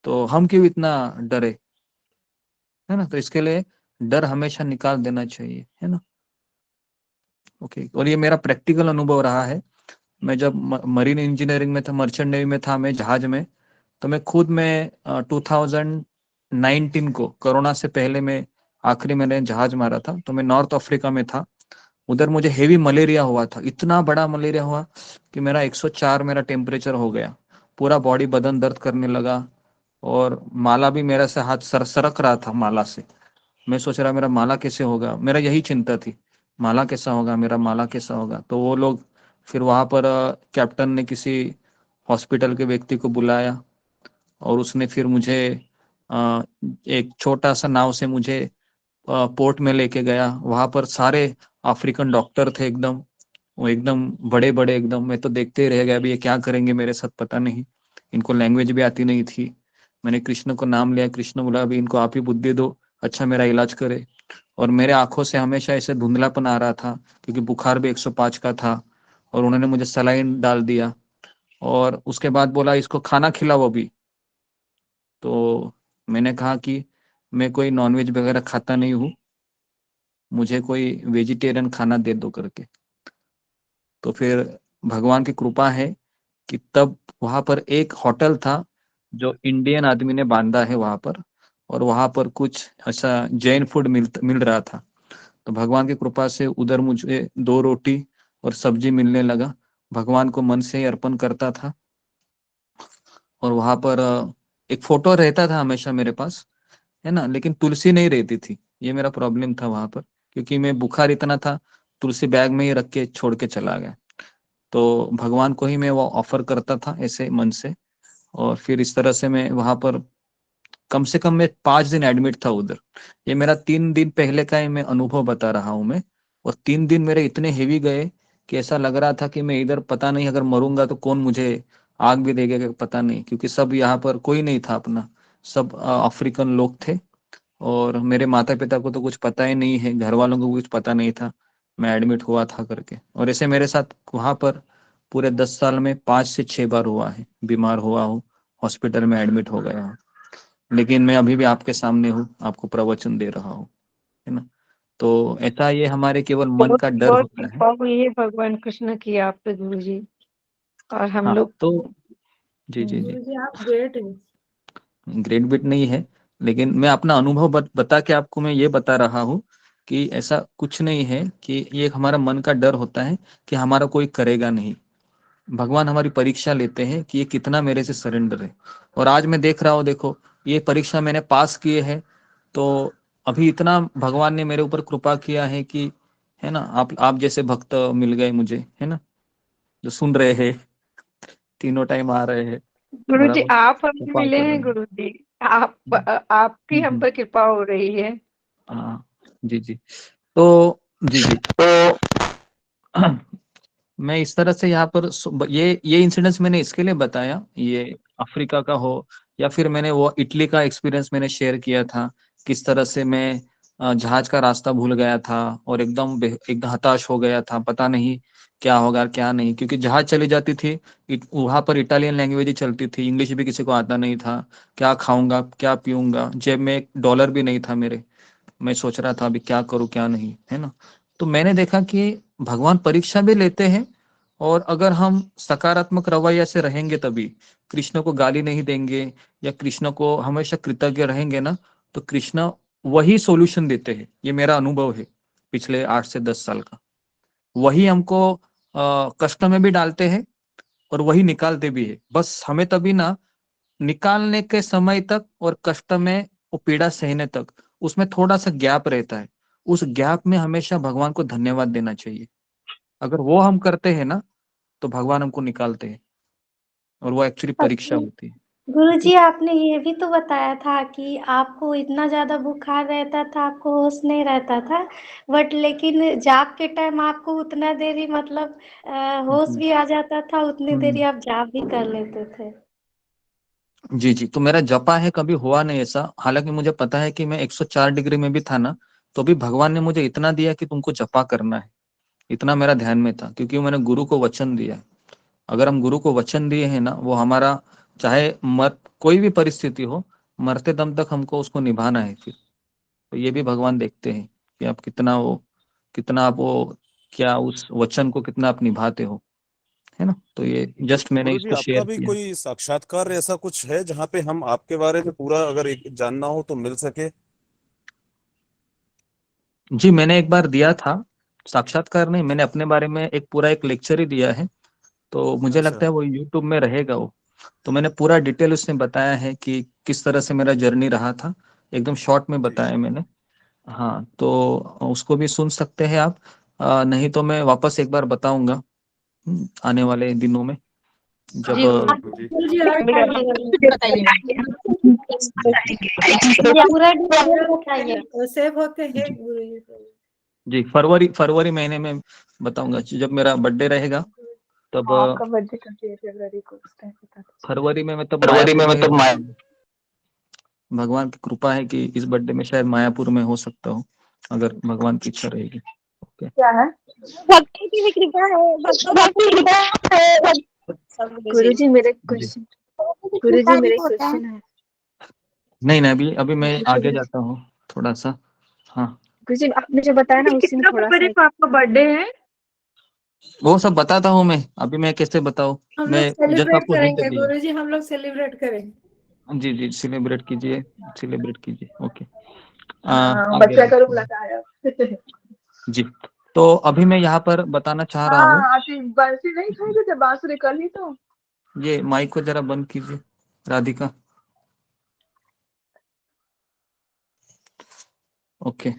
Speaker 7: तो हम क्यों इतना डरे, है ना। तो इसके लिए डर हमेशा निकाल देना चाहिए, है ना। ओके, और ये मेरा प्रैक्टिकल अनुभव रहा है। मैं जब मरीन इंजीनियरिंग में था, मर्चेंट नेवी में था, मैं जहाज में, तो मैं खुद में 2019 को, कोरोना से पहले मैं आखिरी मैंने जहाज मारा था, तो मैं नॉर्थ अफ्रीका में था। उधर मुझे हेवी मलेरिया हुआ था, इतना बड़ा मलेरिया हुआ कि मेरा 104 मेरा टेम्परेचर हो गया, पूरा बॉडी बदन दर्द करने लगा, और माला भी मेरे से हाथ सरक रहा था माला से। मैं सोच रहा मेरा माला कैसे होगा, मेरा यही चिंता थी, माला कैसा होगा, मेरा माला कैसा होगा। तो वो लोग फिर वहां पर कैप्टन ने किसी हॉस्पिटल के व्यक्ति को बुलाया, और उसने फिर मुझे एक छोटा सा नाव से मुझे पोर्ट में लेके गया। वहां पर सारे अफ्रीकन डॉक्टर थे एकदम, वो एकदम बड़े बड़े एकदम। मैं तो देखते ही रह गया, अभी ये क्या करेंगे मेरे साथ पता नहीं। इनको लैंग्वेज भी आती नहीं थी। मैंने कृष्ण को नाम लिया, कृष्ण बोला अभी इनको आप ही बुद्धि दो, अच्छा मेरा इलाज करे। और मेरे आंखों से हमेशा ऐसे धुंधलापन आ रहा था, क्योंकि बुखार भी 105 का था। और उन्होंने मुझे सलाइन डाल दिया, और उसके बाद बोला इसको खाना खिलाओ अभी। तो मैंने कहा कि मैं कोई नॉनवेज वगैरह खाता नहीं हूँ, मुझे कोई वेजिटेरियन खाना दे दो करके। तो फिर भगवान की कृपा है कि तब वहां पर एक होटल था जो इंडियन आदमी ने बांधा है वहां पर, और वहां पर कुछ ऐसा जैन फूड मिल रहा था। तो भगवान की कृपा से उधर मुझे 2 रोटी और सब्जी मिलने लगा। भगवान को मन से ही अर्पण करता था। और वहां पर एक फोटो रहता था हमेशा मेरे पास, है ना, लेकिन तुलसी नहीं रहती थी। ये मेरा प्रॉब्लम था वहां पर, क्योंकि मैं बुखार इतना था, तुलसी बैग में ही रख के छोड़ के चला गया। तो भगवान को ही मैं वो ऑफर करता था ऐसे मन से। और फिर इस तरह से मैं वहां पर कम से कम मैं 5 दिन एडमिट था उधर। ये मेरा 3 दिन पहले का ही मैं अनुभव बता रहा हूँ मैं। और 3 दिन मेरे इतने हेवी गए कि ऐसा लग रहा था कि मैं इधर पता नहीं अगर मरूंगा तो कौन मुझे आग भी देगा कि पता नहीं, क्योंकि सब यहाँ पर कोई नहीं था अपना, सब अफ्रीकन लोग थे। और मेरे माता पिता को तो कुछ पता ही नहीं है, घर वालों को कुछ पता नहीं था मैं एडमिट हुआ था करके। और ऐसे मेरे साथ वहां पर पूरे 10 साल में 5 से 6 बार हुआ है, बीमार हुआ हूँ, हॉस्पिटल में एडमिट हो गया हूँ। लेकिन मैं अभी भी आपके सामने हूँ, आपको प्रवचन दे रहा हूँ, है ना। तो ऐसा ये हमारे केवल मन
Speaker 1: बहुत
Speaker 7: का डर
Speaker 1: बहुत
Speaker 7: होता है।
Speaker 1: कृपा हुई है भगवान कृष्ण की आप पे गुरु जी। और हम
Speaker 7: हाँ
Speaker 1: लोग
Speaker 7: तो जी जी जी,
Speaker 10: गुरुजी आप ग्रेट हैं।
Speaker 7: ग्रेट बिट नहीं है, लेकिन मैं अपना अनुभव बता के आपको मैं ये बता रहा हूँ कि ऐसा कुछ नहीं है, कि ये एक हमारा मन का डर होता है कि हमारा कोई करेगा नहीं। भगवान हमारी परीक्षा लेते हैं कि ये कितना मेरे से सरेंडर है। और आज मैं देख रहा हूँ, देखो ये परीक्षा मैंने पास किए है, तो अभी इतना भगवान ने मेरे ऊपर कृपा किया है कि, है ना, आप जैसे भक्त मिल गए मुझे, है ना, जो सुन रहे हैं, तीनों टाइम आ रहे हैं,
Speaker 1: गुरु
Speaker 7: मेरा
Speaker 1: जी आप हमें
Speaker 7: कृपा
Speaker 1: मिले
Speaker 7: कर रहे
Speaker 1: हैं
Speaker 7: हैं।
Speaker 1: गुरु जी। आपकी हम
Speaker 7: हम्म,
Speaker 1: पर कृपा हो रही है।
Speaker 7: हाँ जी जी। तो जी जी, तो मैं इस तरह से यहाँ पर ये इंसिडेंस मैंने इसके लिए बताया, ये अफ्रीका का हो या फिर मैंने वो इटली का एक्सपीरियंस मैंने शेयर किया था, किस तरह से मैं जहाज का रास्ता भूल गया था और एकदम हताश हो गया था, पता नहीं क्या होगा क्या नहीं, क्योंकि जहाज चली जाती थी, वहां पर इटालियन लैंग्वेज ही चलती थी, इंग्लिश भी किसी को आता नहीं था। क्या खाऊंगा क्या पीऊंगा, जेब में $1 भी नहीं था मेरे। मैं सोच रहा था अभी क्या करूं क्या नहीं, है ना। तो मैंने देखा कि भगवान परीक्षा भी लेते हैं, और अगर हम सकारात्मक रवैया से रहेंगे तभी, कृष्ण को गाली नहीं देंगे या कृष्ण को हमेशा कृतज्ञ रहेंगे ना, तो कृष्ण वही सॉल्यूशन देते हैं। ये मेरा अनुभव है पिछले 8 से 10 साल का। वही हमको कष्ट में भी डालते हैं और वही निकालते भी है। बस हमें तभी ना निकालने के समय तक और कष्ट में वो पीड़ा सहने तक उसमें थोड़ा सा गैप रहता है। उस गैप में हमेशा भगवान को धन्यवाद देना चाहिए। अगर वो हम करते हैं ना तो भगवान हमको निकालते हैं, और वो एक्चुअली परीक्षा होती है।
Speaker 12: गुरुजी, आपने ये भी तो बताया था कि आपको इतना ज्यादा बुखार रहता था, आपको होश नहीं रहता था, बट लेकिन जाप के टाइम आपको उतना देरी मतलब होश भी आ जाता था, उतनी देरी आप जाप भी कर लेते थे।
Speaker 7: जी जी, तो मेरा जपा है, कभी हुआ नहीं ऐसा। हालांकि मुझे पता है कि मैं 104 डिग्री में भी था ना, तो भी भगवान ने मुझे इतना दिया कि तुमको जपा करना है, इतना मेरा ध्यान में था, क्योंकि मैंने गुरु को वचन दिया। अगर हम गुरु को वचन दिए हैं ना, वो हमारा चाहे कोई भी परिस्थिति हो, मरते दम तक हमको उसको निभाना है। फिर तो ये भी भगवान देखते हैं कि आप कितना आप वो क्या उस वचन को कितना आप निभाते हो, है ना। तो ये जस्ट मैंने
Speaker 8: गुरुजी,
Speaker 7: इसको
Speaker 8: आपका
Speaker 7: शेयर
Speaker 8: भी
Speaker 7: किया।
Speaker 8: कोई साक्षात्कार ऐसा कुछ है जहाँ पे हम आपके बारे में पूरा अगर एक जानना हो तो मिल सके?
Speaker 7: जी, मैंने एक बार दिया था साक्षात्कार, नहीं, मैंने अपने बारे में पूरा एक लेक्चर ही दिया है। तो मुझे
Speaker 8: अच्छा।
Speaker 7: लगता है वो यूट्यूब में रहेगा वो। तो मैंने पूरा डिटेल उसमें बताया है कि किस तरह से मेरा जर्नी रहा था, एकदम शॉर्ट में बताया मैंने। हाँ, तो उसको भी सुन सकते हैं आप। नहीं तो मैं वापस एक बार बताऊंगा आने वाले दिनों में, जब
Speaker 4: जी
Speaker 12: गुरुजी
Speaker 4: बताइए।
Speaker 12: पूरा डिटेल बताइए।
Speaker 9: सेव होते हैं
Speaker 7: जी।
Speaker 9: गुरुजी।
Speaker 7: जी, फरवरी महीने में बताऊंगा, जब मेरा बर्थडे रहेगा तब।
Speaker 9: आपका बर्थडे कब है? फरवरी को उस टाइम बता दो।
Speaker 7: फरवरी में मैं तब मायापुर में ही रहूंगा। भगवान की कृपा है कि इस बर्थडे में शायद मायापुर में हो सकता हूँ, अगर भगवान की इच्छा रहेगी। ओके।
Speaker 9: क्या है?
Speaker 4: भक्ति की भी कृपा है, भक्तों की कृपा है।
Speaker 9: गुरुजी मेरे
Speaker 7: जी।
Speaker 9: क्वेश्चन, गुरुजी मेरे क्वेश्चन है।
Speaker 7: नहीं नहीं, अभी मैं आगे जाता हूँ थोड़ा सा। हाँ,
Speaker 9: गुरुजी आपने जो बताया ना उसी में थोड़ा सा।
Speaker 5: आपका बर्थडे है?
Speaker 7: वो सब बताता हूँ मैं। अभी मैं कैसे बताऊँ?
Speaker 9: हम
Speaker 7: मैं
Speaker 9: लोग
Speaker 7: जस्ट
Speaker 9: सेलिब्रेट
Speaker 7: आपको हिंट
Speaker 9: करेंगे
Speaker 7: दिया।
Speaker 9: गुरुजी, हम लोग सेलिब्रेट करेंगे।
Speaker 7: जी जी, सेलिब्रेट कीजिए, सेलिब्रेट कीजिए। ओके। आगे
Speaker 9: बच्चा का रूप
Speaker 7: बढ़ते हैं।
Speaker 9: लगाया।
Speaker 7: जी, तो अभी मैं यहाँ पर बताना चाह रहा हूँ।
Speaker 9: हाँ, आती बंसी नहीं खाई थे बांसुरी कल ही तो।
Speaker 7: ये माइक को जरा बंद कीजिए राधिका। ओके।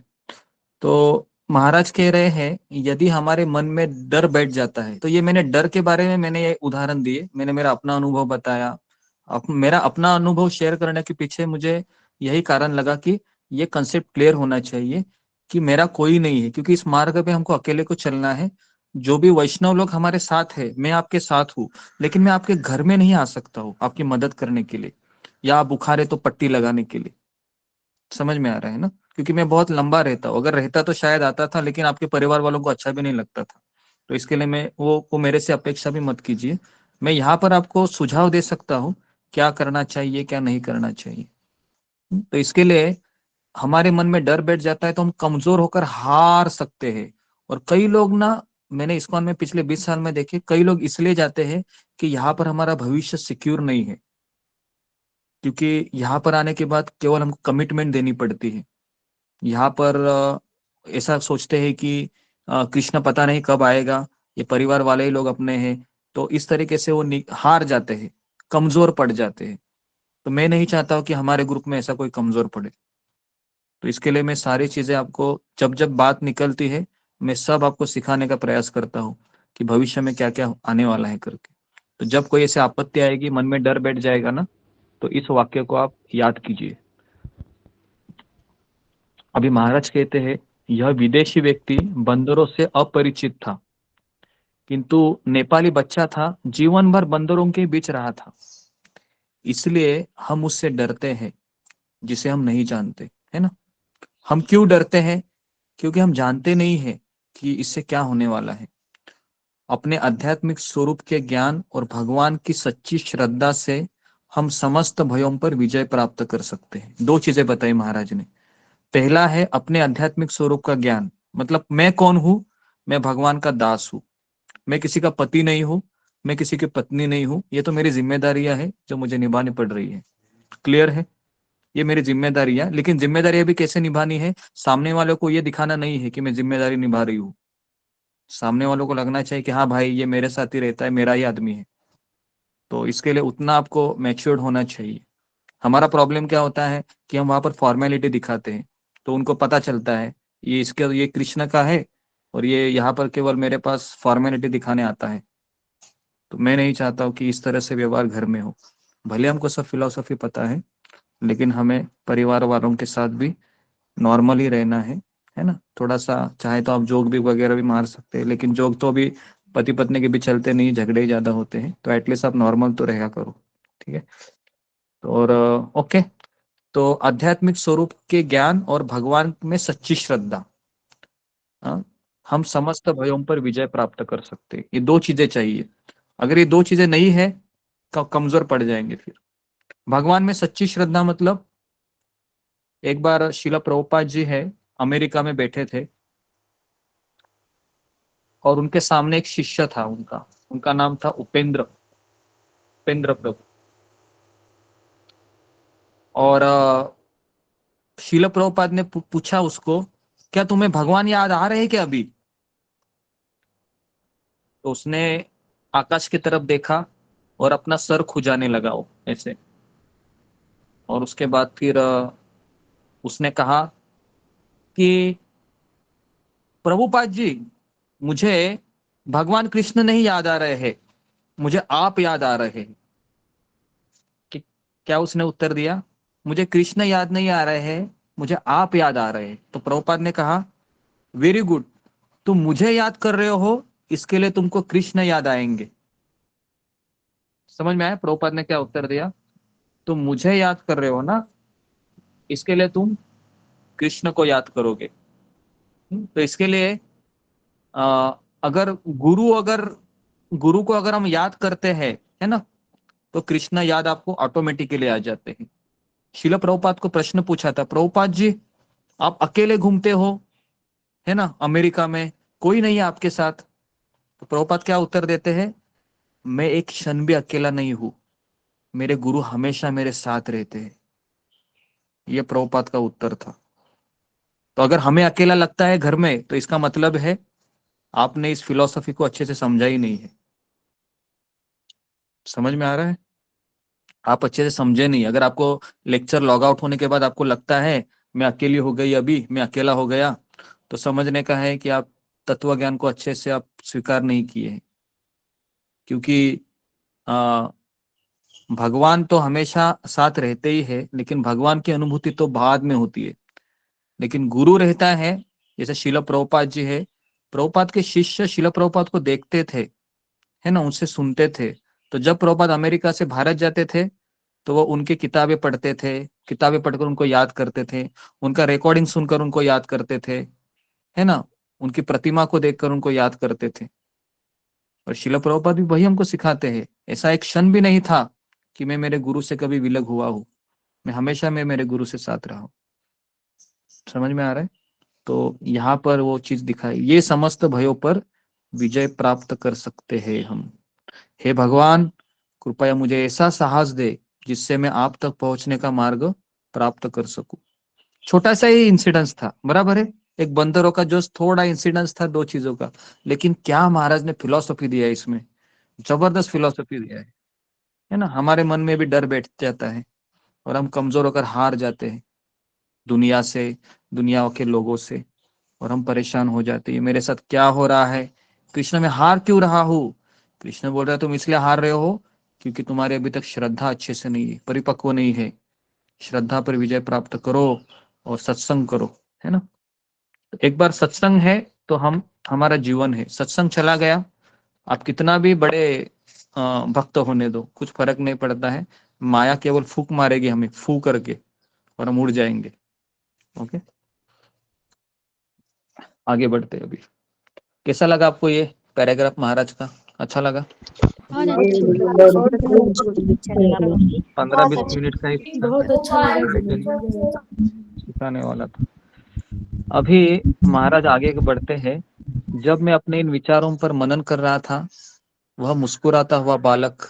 Speaker 7: तो महाराज कह रहे हैं, यदि हमारे मन में डर बैठ जाता है, तो ये मैंने डर के बारे में मैंने ये उदाहरण दिए, मैंने मेरा अपना अनुभव बताया। मेरा अपना अनुभव शेयर करने के पीछे मुझे यही कारण लगा कि ये कंसेप्ट क्लियर होना चाहिए कि मेरा कोई नहीं है, क्योंकि इस मार्ग पे हमको अकेले को चलना है। जो भी वैष्णव लोग हमारे साथ है, मैं आपके साथ हूँ, लेकिन मैं आपके घर में नहीं आ सकता हूँ आपकी मदद करने के लिए, या आप बुखार है तो पट्टी लगाने के लिए। समझ में आ रहा है ना? क्योंकि मैं बहुत लंबा रहता हूँ, अगर रहता तो शायद आता था, लेकिन आपके परिवार वालों को अच्छा भी नहीं लगता था। तो इसके लिए मैं वो मेरे से अपेक्षा भी मत कीजिए। मैं यहाँ पर आपको सुझाव दे सकता हूँ क्या करना चाहिए क्या नहीं करना चाहिए। तो इसके लिए हमारे मन में डर बैठ जाता है तो हम कमजोर होकर हार सकते हैं। और कई लोग ना, मैंने इस्कॉन में पिछले 20 साल में देखे, कई लोग इसलिए जाते हैं कि यहाँ पर हमारा भविष्य सिक्योर नहीं है, क्योंकि यहाँ पर आने के बाद केवल हमको कमिटमेंट देनी पड़ती है। यहाँ पर ऐसा सोचते हैं कि कृष्ण पता नहीं कब आएगा, ये परिवार वाले ही लोग अपने हैं। तो इस तरीके से वो हार जाते हैं, कमजोर पड़ जाते हैं। तो मैं नहीं चाहता हूँ कि हमारे ग्रुप में ऐसा कोई कमजोर पड़े। तो इसके लिए मैं सारी चीजें आपको, जब जब बात निकलती है, मैं सब आपको सिखाने का प्रयास करता हूँ कि भविष्य में क्या क्या आने वाला है करके। तो जब कोई ऐसे आपत्ति आएगी, मन में डर बैठ जाएगा ना, तो इस वाक्य को आप याद कीजिए। अभी महाराज कहते हैं, यह विदेशी व्यक्ति बंदरों से अपरिचित था, किंतु नेपाली बच्चा था, जीवन भर बंदरों के बीच रहा था, इसलिए हम उससे डरते हैं जिसे हम नहीं जानते, है ना। हम क्यों डरते हैं? क्योंकि हम जानते नहीं है कि इससे क्या होने वाला है। अपने आध्यात्मिक स्वरूप के ज्ञान और भगवान की सच्ची श्रद्धा से हम समस्त भयों पर विजय प्राप्त कर सकते हैं। दो चीजें बताई महाराज ने। पहला है अपने आध्यात्मिक स्वरूप का ज्ञान, मतलब मैं कौन हूं? मैं भगवान का दास हूं। मैं किसी का पति नहीं हूं, मैं किसी की पत्नी नहीं हूं। ये तो मेरी जिम्मेदारियां है जो मुझे निभानी पड़ रही है। क्लियर है? ये मेरी जिम्मेदारियां, लेकिन जिम्मेदारियां भी कैसे निभानी है? सामने वालों को ये दिखाना नहीं है कि मैं जिम्मेदारी निभा रही हूँ। सामने वालों को लगना चाहिए कि हाँ भाई, ये मेरे साथ ही रहता है, मेरा ही आदमी है। तो इसके लिए उतना आपको मैच्योर्ड होना चाहिए। हमारा प्रॉब्लम क्या होता है कि हम वहां पर फॉर्मेलिटी दिखाते हैं, तो उनको पता चलता है ये इसके ये कृष्ण का है और ये यहाँ पर केवल मेरे पास फॉर्मेलिटी दिखाने आता है। तो मैं नहीं चाहता हूँ कि इस तरह से व्यवहार घर में हो। भले हमको सब फिलोसफी पता है, लेकिन हमें परिवार वालों के साथ भी नॉर्मली रहना है ना। थोड़ा सा चाहे तो आप जोक भी वगैरह भी मार सकते हैं, लेकिन जोक तो अभी पति पत्नी के भी चलते नहीं, झगड़े ही ज्यादा होते हैं। तो एटलीस्ट आप नॉर्मल तो रहा करो, ठीक है। तो और ओके, तो आध्यात्मिक स्वरूप के ज्ञान और भगवान में सच्ची श्रद्धा, हम समस्त भयों पर विजय प्राप्त कर सकते हैं। ये दो चीजें चाहिए। अगर ये दो चीजें नहीं है तो कमजोर पड़ जाएंगे। फिर भगवान में सच्ची श्रद्धा मतलब, एक बार शिला प्रभुपाद जी है अमेरिका में बैठे थे और उनके सामने एक शिष्य था, उनका नाम था उपेंद्र प्रभु। और शिला प्रभुपाद ने पूछा उसको, क्या तुम्हें भगवान याद आ रहे हैं क्या अभी? तो उसने आकाश की तरफ देखा और अपना सर खुजाने लगा ऐसे। और उसके बाद फिर उसने कहा कि प्रभुपाद जी, मुझे भगवान कृष्ण नहीं याद आ रहे हैं, मुझे आप याद आ रहे हैं। कि क्या उसने उत्तर दिया? मुझे कृष्ण याद नहीं आ रहे हैं, मुझे आप याद आ रहे हैं। तो प्रभुपाद ने कहा, वेरी गुड, तुम मुझे याद कर रहे हो, इसके लिए तुमको कृष्ण याद आएंगे। समझ में आया प्रभुपाद ने क्या उत्तर दिया? तुम मुझे याद कर रहे हो ना, इसके लिए तुम कृष्ण को याद करोगे। तो इसके लिए अगर गुरु को अगर हम याद करते हैं, है ना, तो कृष्ण याद आपको ऑटोमेटिकली आ जाते हैं। शिला प्रभुपाद को प्रश्न पूछा था, प्रभुपाद जी आप अकेले घूमते हो, है ना, अमेरिका में कोई नहीं है आपके साथ। तो प्रभुपाद क्या उत्तर देते हैं? मैं एक क्षण भी अकेला नहीं हूं, मेरे गुरु हमेशा मेरे साथ रहते हैं। यह प्रभुपाद का उत्तर था। तो अगर हमें अकेला लगता है घर में, तो इसका मतलब है आपने इस फिलॉसफी को अच्छे से समझा ही नहीं है। समझ में आ रहा है? आप अच्छे से समझे नहीं। अगर आपको लेक्चर लॉग आउट होने के बाद आपको लगता है मैं अकेली हो गई, अभी मैं अकेला हो गया, तो समझने का है कि आप तत्व ज्ञान को अच्छे से आप स्वीकार नहीं किए हैं। क्योंकि भगवान तो हमेशा साथ रहते ही है, लेकिन भगवान की अनुभूति तो बाद में होती है। लेकिन गुरु रहता है, जैसे शिला प्रभुपाद जी है, प्रभुपाद के शिष्य शिला प्रभुपाद को देखते थे, है ना, उनसे सुनते थे। तो जब प्रभुपाद अमेरिका से भारत जाते थे तो वो उनकी किताबें पढ़ते थे, किताबें पढ़कर उनको याद करते थे, उनका रिकॉर्डिंग सुनकर उनको याद करते थे, है ना, उनकी प्रतिमा को देखकर उनको याद करते थे। और शिला प्रभुपाद भी वही हमको सिखाते हैं। ऐसा एक क्षण भी नहीं था कि मैं मेरे गुरु से कभी विलग हुआ हूं, मैं मेरे गुरु से साथ रहा हूं। समझ में आ रहा है? तो यहाँ पर वो चीज दिखाई, ये समस्त भयों पर विजय प्राप्त कर सकते हैं हम। हे भगवान, कृपया मुझे ऐसा साहस दे जिससे मैं आप तक पहुंचने का मार्ग प्राप्त कर सकूं। छोटा सा ही इंसिडेंस था, बराबर है, एक बंदरों का जो थोड़ा इंसिडेंस था, दो चीजों का, लेकिन क्या महाराज ने फिलॉसफी दिया है इसमें, जबरदस्त फिलॉसफी दिया है ना। हमारे मन में भी डर बैठ जाता है और हम कमजोर होकर हार जाते हैं दुनिया से, दुनिया के लोगों से, और हम परेशान हो जाते हैं, मेरे साथ क्या हो रहा है, कृष्ण में हार क्यों रहा हूं? कृष्ण बोल रहा है तुम इसलिए हार रहे हो क्योंकि तुम्हारी अभी तक श्रद्धा अच्छे से नहीं है, परिपक्व नहीं है। श्रद्धा पर विजय प्राप्त करो और सत्संग करो, है ना। एक बार सत्संग है तो हमारा जीवन है। सत्संग चला गया, आप कितना भी बड़े भक्त होने दो, कुछ फर्क नहीं पड़ता है। माया केवल फूक मारेगी हमें, फू करके, और हम उड़ जाएंगे। ओके, आगे बढ़ते अभी। कैसा लगा आपको ये पैराग्राफ महाराज का? अच्छा लगा? 15-20 मिनट का ही
Speaker 2: बहुत अच्छा लगा।
Speaker 7: सिखाने वाला था। अभी महाराज आगे बढ़ते हैं। जब मैं अपने इन विचारों पर मनन कर रहा था, वह मुस्कुराता हुआ बालक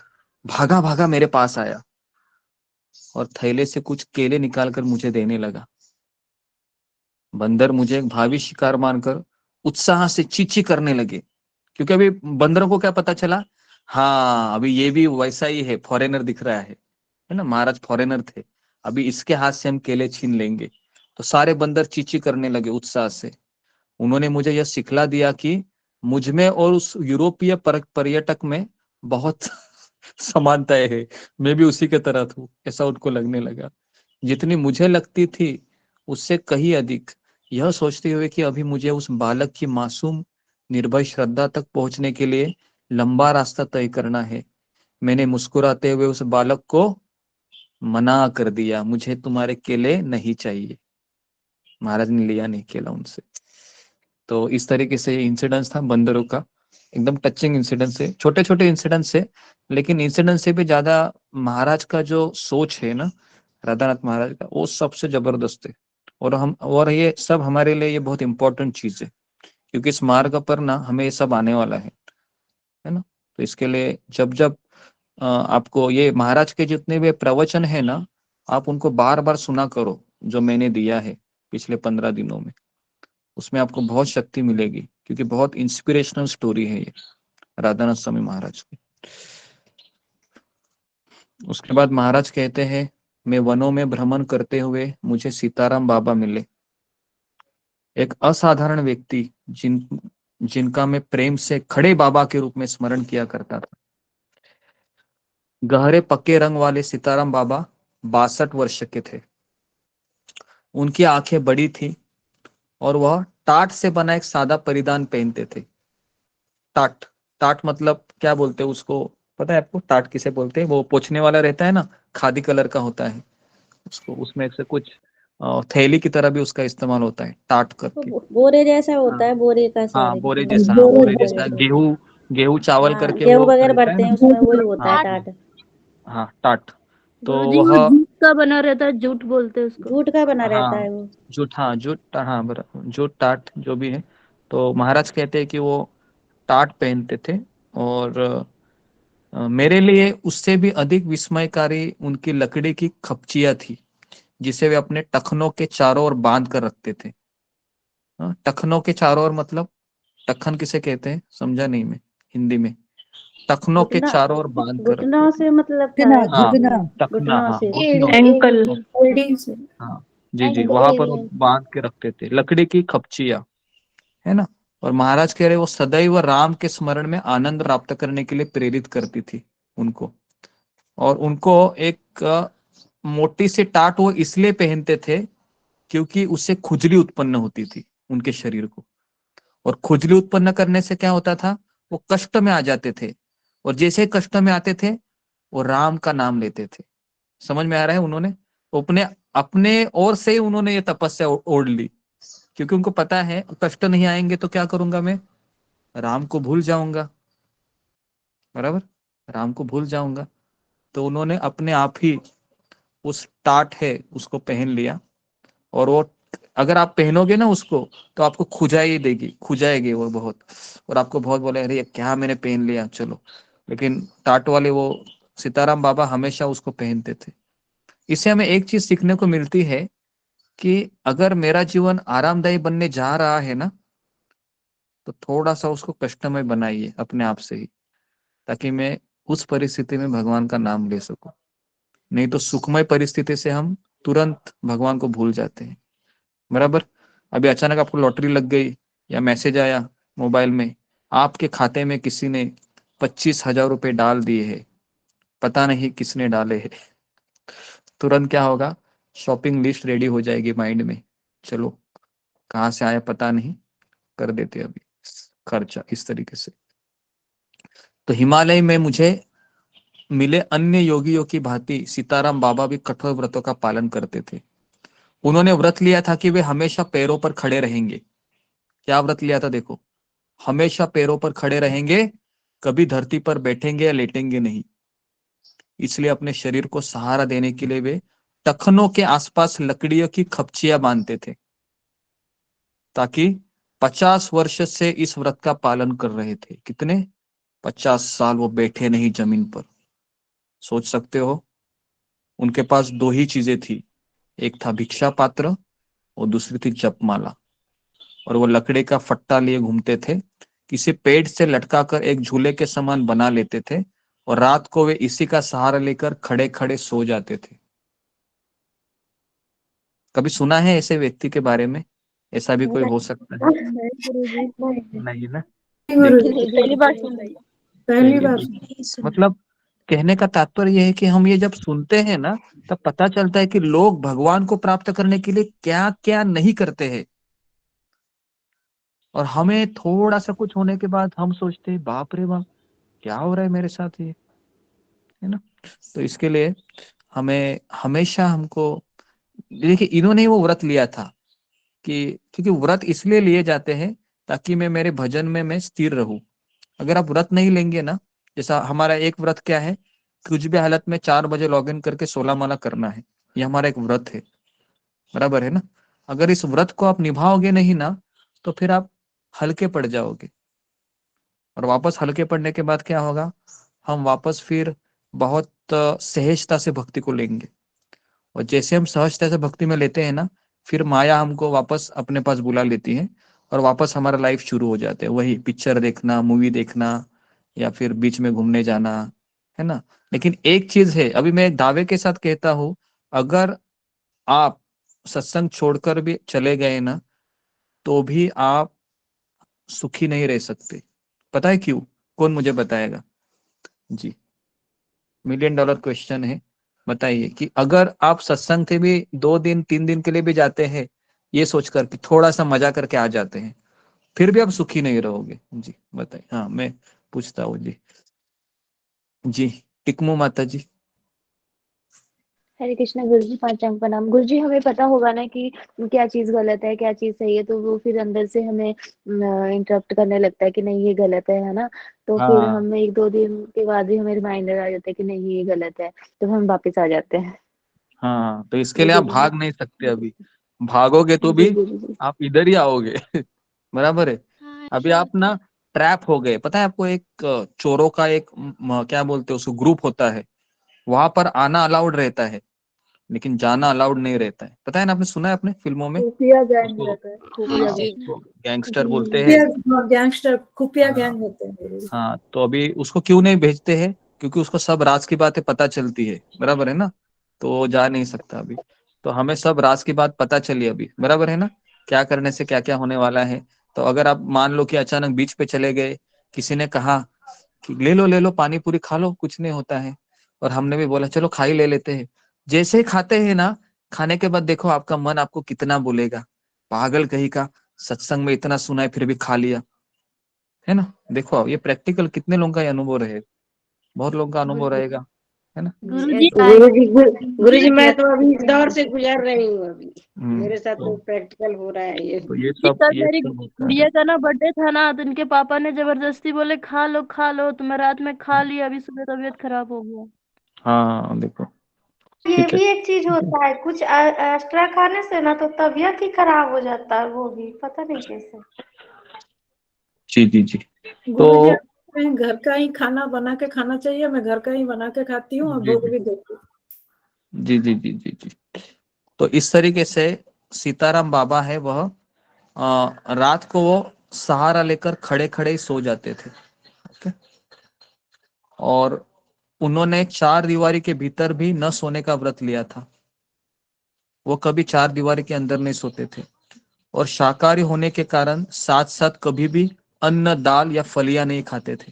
Speaker 7: भागा भागा मेरे पास आया और थैले से कुछ केले निकालकर मुझे देने लगा। बंदर मुझे एक भावी शिकार मानकर उत्साह से चींची करने लगे, क्योंकि अभी बंदरों को क्या पता चला, हाँ अभी ये भी वैसा ही है, फॉरेनर दिख रहा है ना, महाराज फॉरेनर थे, अभी इसके हाथ से हम केले छीन लेंगे। तो सारे बंदर चींची करने लगे उत्साह से, उन्होंने मुझे यह सिखला दिया कि मुझ में और उस यूरोपीय पर्यटक में बहुत समानताएं है, मैं भी उसी के तरह हूँ, ऐसा उनको लगने लगा। जितनी मुझे लगती थी उससे कहीं अधिक, यह सोचते हुए कि अभी मुझे उस बालक की मासूम निर्भय श्रद्धा तक पहुंचने के लिए लंबा रास्ता तय करना है, मैंने मुस्कुराते हुए उस बालक को मना कर दिया, मुझे तुम्हारे केले नहीं चाहिए। महाराज ने लिया नहीं केला उनसे। तो इस तरीके से इंसिडेंस था बंदरों का, एकदम टचिंग इंसिडेंस है, छोटे छोटे इंसिडेंस है, लेकिन इंसिडेंस से भी ज्यादा महाराज का जो सोच है ना, राधानाथ महाराज का, वो सबसे जबरदस्त है। और ये सब हमारे लिए ये बहुत इंपॉर्टेंट चीज है, क्योंकि इस मार्ग पर ना हमें ये सब आने वाला है ना। तो इसके लिए जब जब आपको ये महाराज के जितने भी प्रवचन है ना, आप उनको बार बार सुना करो, जो मैंने दिया है पिछले 15 दिनों में, उसमें आपको बहुत शक्ति मिलेगी, क्योंकि बहुत इंस्पिरेशनल स्टोरी है ये राधानाथ स्वामी महाराज की। उसके बाद महाराज कहते हैं, मैं वनों में भ्रमण करते हुए मुझे सीताराम बाबा मिले, एक असाधारण व्यक्ति जिनका मैं प्रेम से खड़े बाबा के रूप में स्मरण किया करता था। गहरे पक्के रंग वाले सीताराम बाबा 62 वर्ष के थे। उनकी आंखें बड़ी थी और वह टाट से बना एक सादा परिधान पहनते थे। टाट, टाट मतलब क्या बोलते हैं उसको, पता है आपको टाट किसे बोलते हैं? वो पोंछने वाला रहता है ना, खादी कलर का होता है उसको, उसमें से कुछ थैली की तरह भी उसका इस्तेमाल होता है, टाट करके।
Speaker 13: बोरे जैसा होता है, बोरे का
Speaker 7: हाँ,
Speaker 13: सारे
Speaker 7: बोरे जैसा, हाँ, बोरे जैसा, गेहूं चावल करके
Speaker 13: गेहूं
Speaker 7: वो
Speaker 13: वगैरह
Speaker 7: रहता है
Speaker 13: भरते
Speaker 7: ना।
Speaker 13: हैं उसमें, वही होता है
Speaker 7: हाँ,
Speaker 13: टाट।
Speaker 7: हाँ, टाट। तो
Speaker 14: गुरुजी वो
Speaker 7: वह,
Speaker 14: जूट का बना रहता है, जूट बोलते हैं उसको।
Speaker 13: जूट का बना रहता
Speaker 7: हाँ,
Speaker 13: है वो।
Speaker 7: जूट, हाँ, जूट, हाँ, जूट, टाट जो भी है। तो महाराज कहते हैं कि वो टाट पहनते थे, और मेरे लिए उससे भी अधिक विस्मयकारी उनकी लकड़ी की खपचिया थी, जिसे वे अपने टखनों के चारों ओर बांध कर रखते थे। टखनों के चारों ओर मतलब, टखन किसे कहते हैं समझा नहीं मैं हिंदी में। टखनों के
Speaker 13: घुटना,
Speaker 7: चारों ओर बांध कर रखते
Speaker 13: घुटनों
Speaker 7: थे।
Speaker 13: से मतलब था,
Speaker 7: हाँ,
Speaker 13: घुटना,
Speaker 7: टखना,
Speaker 13: घुटनों
Speaker 7: हाँ,
Speaker 13: से,
Speaker 7: घुटनों,
Speaker 14: एंकल,
Speaker 7: हाँ, जी जी, वहां पर वो बांध के रखते थे, लकड़ी की खपचिया, है ना। और महाराज कह रहे वो सदैव राम के स्मरण में आनंद प्राप्त करने के लिए प्रेरित करती थी उनको। और उनको एक मोटी सी टाट वो इसलिए पहनते थे क्योंकि उससे खुजली उत्पन्न होती थी उनके शरीर को, और खुजली उत्पन्न करने से क्या होता था, वो कष्ट में आ जाते थे, और जैसे कष्ट में आते थे वो राम का नाम लेते थे। समझ में आ रहा है? उन्होंने अपने अपने ओर से ही उन्होंने ये तपस्या ओढ़ ली, क्योंकि उनको पता है कष्ट नहीं आएंगे तो क्या करूंगा मैं, राम को भूल जाऊंगा, बराबर, राम को भूल जाऊंगा। तो उन्होंने अपने आप ही उस टाट है उसको पहन लिया, और वो अगर आप पहनोगे ना उसको तो आपको खुजाई देगी, खुजाएगी वो बहुत, और आपको बहुत बोले अरे क्या मैंने पहन लिया चलो। लेकिन टाट वाले वो सीताराम बाबा हमेशा उसको पहनते थे। इससे हमें एक चीज सीखने को मिलती है कि अगर मेरा जीवन आरामदायी बनने जा रहा है ना, तो थोड़ा सा उसको कष्टमय बनाइए अपने आप से ही, ताकि मैं उस परिस्थिति में भगवान का नाम ले सकूं। नहीं तो सुखमय परिस्थिति से हम तुरंत भगवान को भूल जाते हैं, बराबर। अभी अचानक आपको लॉटरी लग गई या मैसेज आया मोबाइल में, आपके खाते में किसी ने 25,000 रुपए डाल दिए हैं, पता नहीं किसने डाले हैं, तुरंत क्या होगा, शॉपिंग लिस्ट रेडी हो जाएगी माइंड में, चलो कहाँ से आया पता नहीं, कर देते अभी खर्चा, इस तरीके से। तो हिमालय में मुझे मिले अन्य योगियों की भांति सीताराम बाबा भी कठोर व्रतों का पालन करते थे। उन्होंने व्रत लिया था कि वे हमेशा पैरों पर खड़े रहेंगे। क्या व्रत लिया था देखो, हमेशा पैरों पर खड़े रहेंगे, कभी धरती पर बैठेंगे या लेटेंगे नहीं। इसलिए अपने शरीर को सहारा देने के लिए वे टखनों के आसपास लकड़ियों की खपचियां बांधते थे, ताकि 50 वर्ष से इस व्रत का पालन कर रहे थे। कितने? 50 साल वो बैठे नहीं जमीन पर। सोच सकते हो, उनके पास दो ही चीजें थी, एक था भिक्षा पात्र और दूसरी थी जपमाला, और वो लकड़े का फट्टा लिए घूमते थे, किसी पेड़ से लटकाकर एक झूले के समान बना लेते थे, और रात को वे इसी का सहारा लेकर खड़े खड़े सो जाते थे। कभी सुना है ऐसे व्यक्ति के बारे में? ऐसा भी कोई हो सकता है? नहीं ना। देखिए
Speaker 14: पहली बार सुन रही हूँ।
Speaker 10: पहली
Speaker 7: चलिए
Speaker 10: बार
Speaker 7: ठीक। मतलब कहने का तात्पर्य यह है कि हम ये जब सुनते हैं ना, तब पता चलता है कि लोग भगवान को प्राप्त करने के लिए क्या क्या नहीं करते हैं, और हमें थोड़ा सा कुछ होने के बाद हम सोचते हैं बाप रे बाप क्या हो रहा है मेरे साथ ये, है ना। तो इसके लिए हमें हमेशा हमको, देखिए इन्होंने वो व्रत लिया था कि, क्योंकि व्रत इसलिए लिए जाते हैं ताकि मैं मेरे भजन में मैं स्थिर रहूं। अगर आप व्रत नहीं लेंगे ना, जैसा हमारा एक व्रत क्या है, कुछ भी हालत में 4 बजे लॉग इन करके 16 माला करना है, ये हमारा एक व्रत है, बराबर है ना। अगर इस व्रत को आप निभाओगे नहीं ना, तो फिर आप हल्के पड़ जाओगे, और वापस हल्के पड़ने के बाद क्या होगा, हम वापस फिर बहुत सहजता से भक्ति को लेंगे, और जैसे हम सहजता से भक्ति में लेते हैं ना, फिर माया हमको वापस अपने पास बुला लेती है, और वापस हमारा लाइफ शुरू हो जाता है, वही पिक्चर देखना, मूवी देखना, या फिर बीच में घूमने जाना, है ना। लेकिन एक चीज है, अभी मैं एक दावे के साथ कहता हूँ, अगर आप सत्संग छोड़कर भी चले गए ना, तो भी आप सुखी नहीं रह सकते। पता है क्यों? कौन मुझे बताएगा? जी, $1,000,000 क्वेश्चन है, बताइए कि अगर आप सत्संग से भी 2 दिन 3 दिन के लिए भी जाते हैं, ये सोचकर कि थोड़ा सा मजा करके आ जाते हैं, फिर भी आप सुखी नहीं रहोगे। जी बताइए। हाँ मैं पूछता हूँ जी। जी टिकमू माता जी।
Speaker 14: हरे कृष्णा गुरु जी, पांचांग प्रणाम। गुरु जी, हमें पता होगा ना कि क्या चीज गलत है क्या चीज सही है, तो वो फिर अंदर से हमें इंटरप्ट करने लगता है कि नहीं ये गलत है ना। तो फिर
Speaker 7: हाँ
Speaker 14: हम 1-2 दिन के बाद ही हमें रिमाइंडर आ जाता है कि नहीं ये गलत है, तो हम वापस आ जाते हैं।
Speaker 7: हाँ, तो इसके
Speaker 14: जी
Speaker 7: लिए आप
Speaker 14: गुरु जी।
Speaker 7: भाग नहीं सकते, अभी भागोगे तो
Speaker 14: जी
Speaker 7: भी
Speaker 14: गुरु जी।
Speaker 7: आप इधर ही आओगे। बराबर है। अभी आप ना ट्रैप हो गए, पता है आपको, एक चोरों का एक क्या बोलते हैं उसको, ग्रुप होता है, वहां पर आना अलाउड रहता है लेकिन जाना अलाउड नहीं रहता है, पता है ना, आपने सुना है अपने फिल्मों में
Speaker 5: खुफिया गैंग
Speaker 7: उसको,
Speaker 5: रहता है, खुफिया
Speaker 7: हाँ
Speaker 4: जी
Speaker 5: गैंग।
Speaker 7: उसको गैंगस्टर
Speaker 14: जी
Speaker 7: बोलते हैं।
Speaker 5: खुफिया गैंगस्टर, खुफिया
Speaker 7: हाँ
Speaker 5: गैंग होते हैं गुरु जी।
Speaker 7: हाँ, तो अभी उसको क्यों नहीं भेजते हैं, क्योंकि उसको सब राज की बातें पता चलती है, बराबर है ना, तो वो जा नहीं सकता अभी। तो हमें सब राज की बात पता चली अभी, बराबर है ना, क्या करने से क्या क्या होने वाला है। तो अगर आप मान लो कि अचानक बीच पे चले गए, किसी ने कहा कि ले लो पानी पूरी खा लो, कुछ नहीं होता है, और हमने भी बोला चलो खा ही ले लेते हैं, जैसे ही खाते हैं ना, खाने के बाद देखो आपका मन आपको कितना बोलेगा, पागल कहीं का, सत्संग में इतना सुना है फिर भी खा लिया, है ना। देखो ये प्रैक्टिकल कितने लोगों का ये अनुभव रहे, बहुत लोगों का अनुभव रहेगा, है ना।
Speaker 14: गुरु जी।
Speaker 3: ऐसा है
Speaker 4: गुरु जी, मैं
Speaker 3: कि
Speaker 4: तो अभी इस दौर से गुजर रही हूँ अभी, मेरे साथ तो
Speaker 7: तो
Speaker 4: प्रैक्टिकल हो रहा है ये।
Speaker 14: जी, कल
Speaker 7: ये
Speaker 14: मेरी
Speaker 7: सब होता है।
Speaker 14: गुड़िया का ना बर्थडे था ना, तो इनके पापा ने जबरदस्ती बोले खा लो, तो मैं रात में खा लिया, अभी सुबह तबीयत खराब हो गया।
Speaker 7: हाँ देखो,
Speaker 12: ये
Speaker 7: ठीक है।
Speaker 12: भी एक चीज होता है, कुछ एक्स्ट्रा खाने से ना तो तबीयत ही खराब हो जाता है, वो भी पता नहीं कैसे।
Speaker 7: जी जी जी। तो
Speaker 5: गुरु जी, आपको घर का ही खाना बना के खाना चाहिए, मैं घर का ही बना के खाती हूँ और
Speaker 7: जी
Speaker 5: भोग
Speaker 7: जी
Speaker 5: भी देती हूँ।
Speaker 7: जी जी जी जी जी। तो इस तरीके से सीताराम बाबा है वह, रात को वो सहारा लेकर खड़े खड़े ही सो जाते थे। ओके। और उन्होंने 4 दीवारी के भीतर भी न सोने का व्रत लिया था, वो कभी 4 दीवारी के अंदर नहीं सोते थे, और शाकाहारी होने के कारण साथ साथ कभी भी अन्न दाल या फलियां नहीं खाते थे।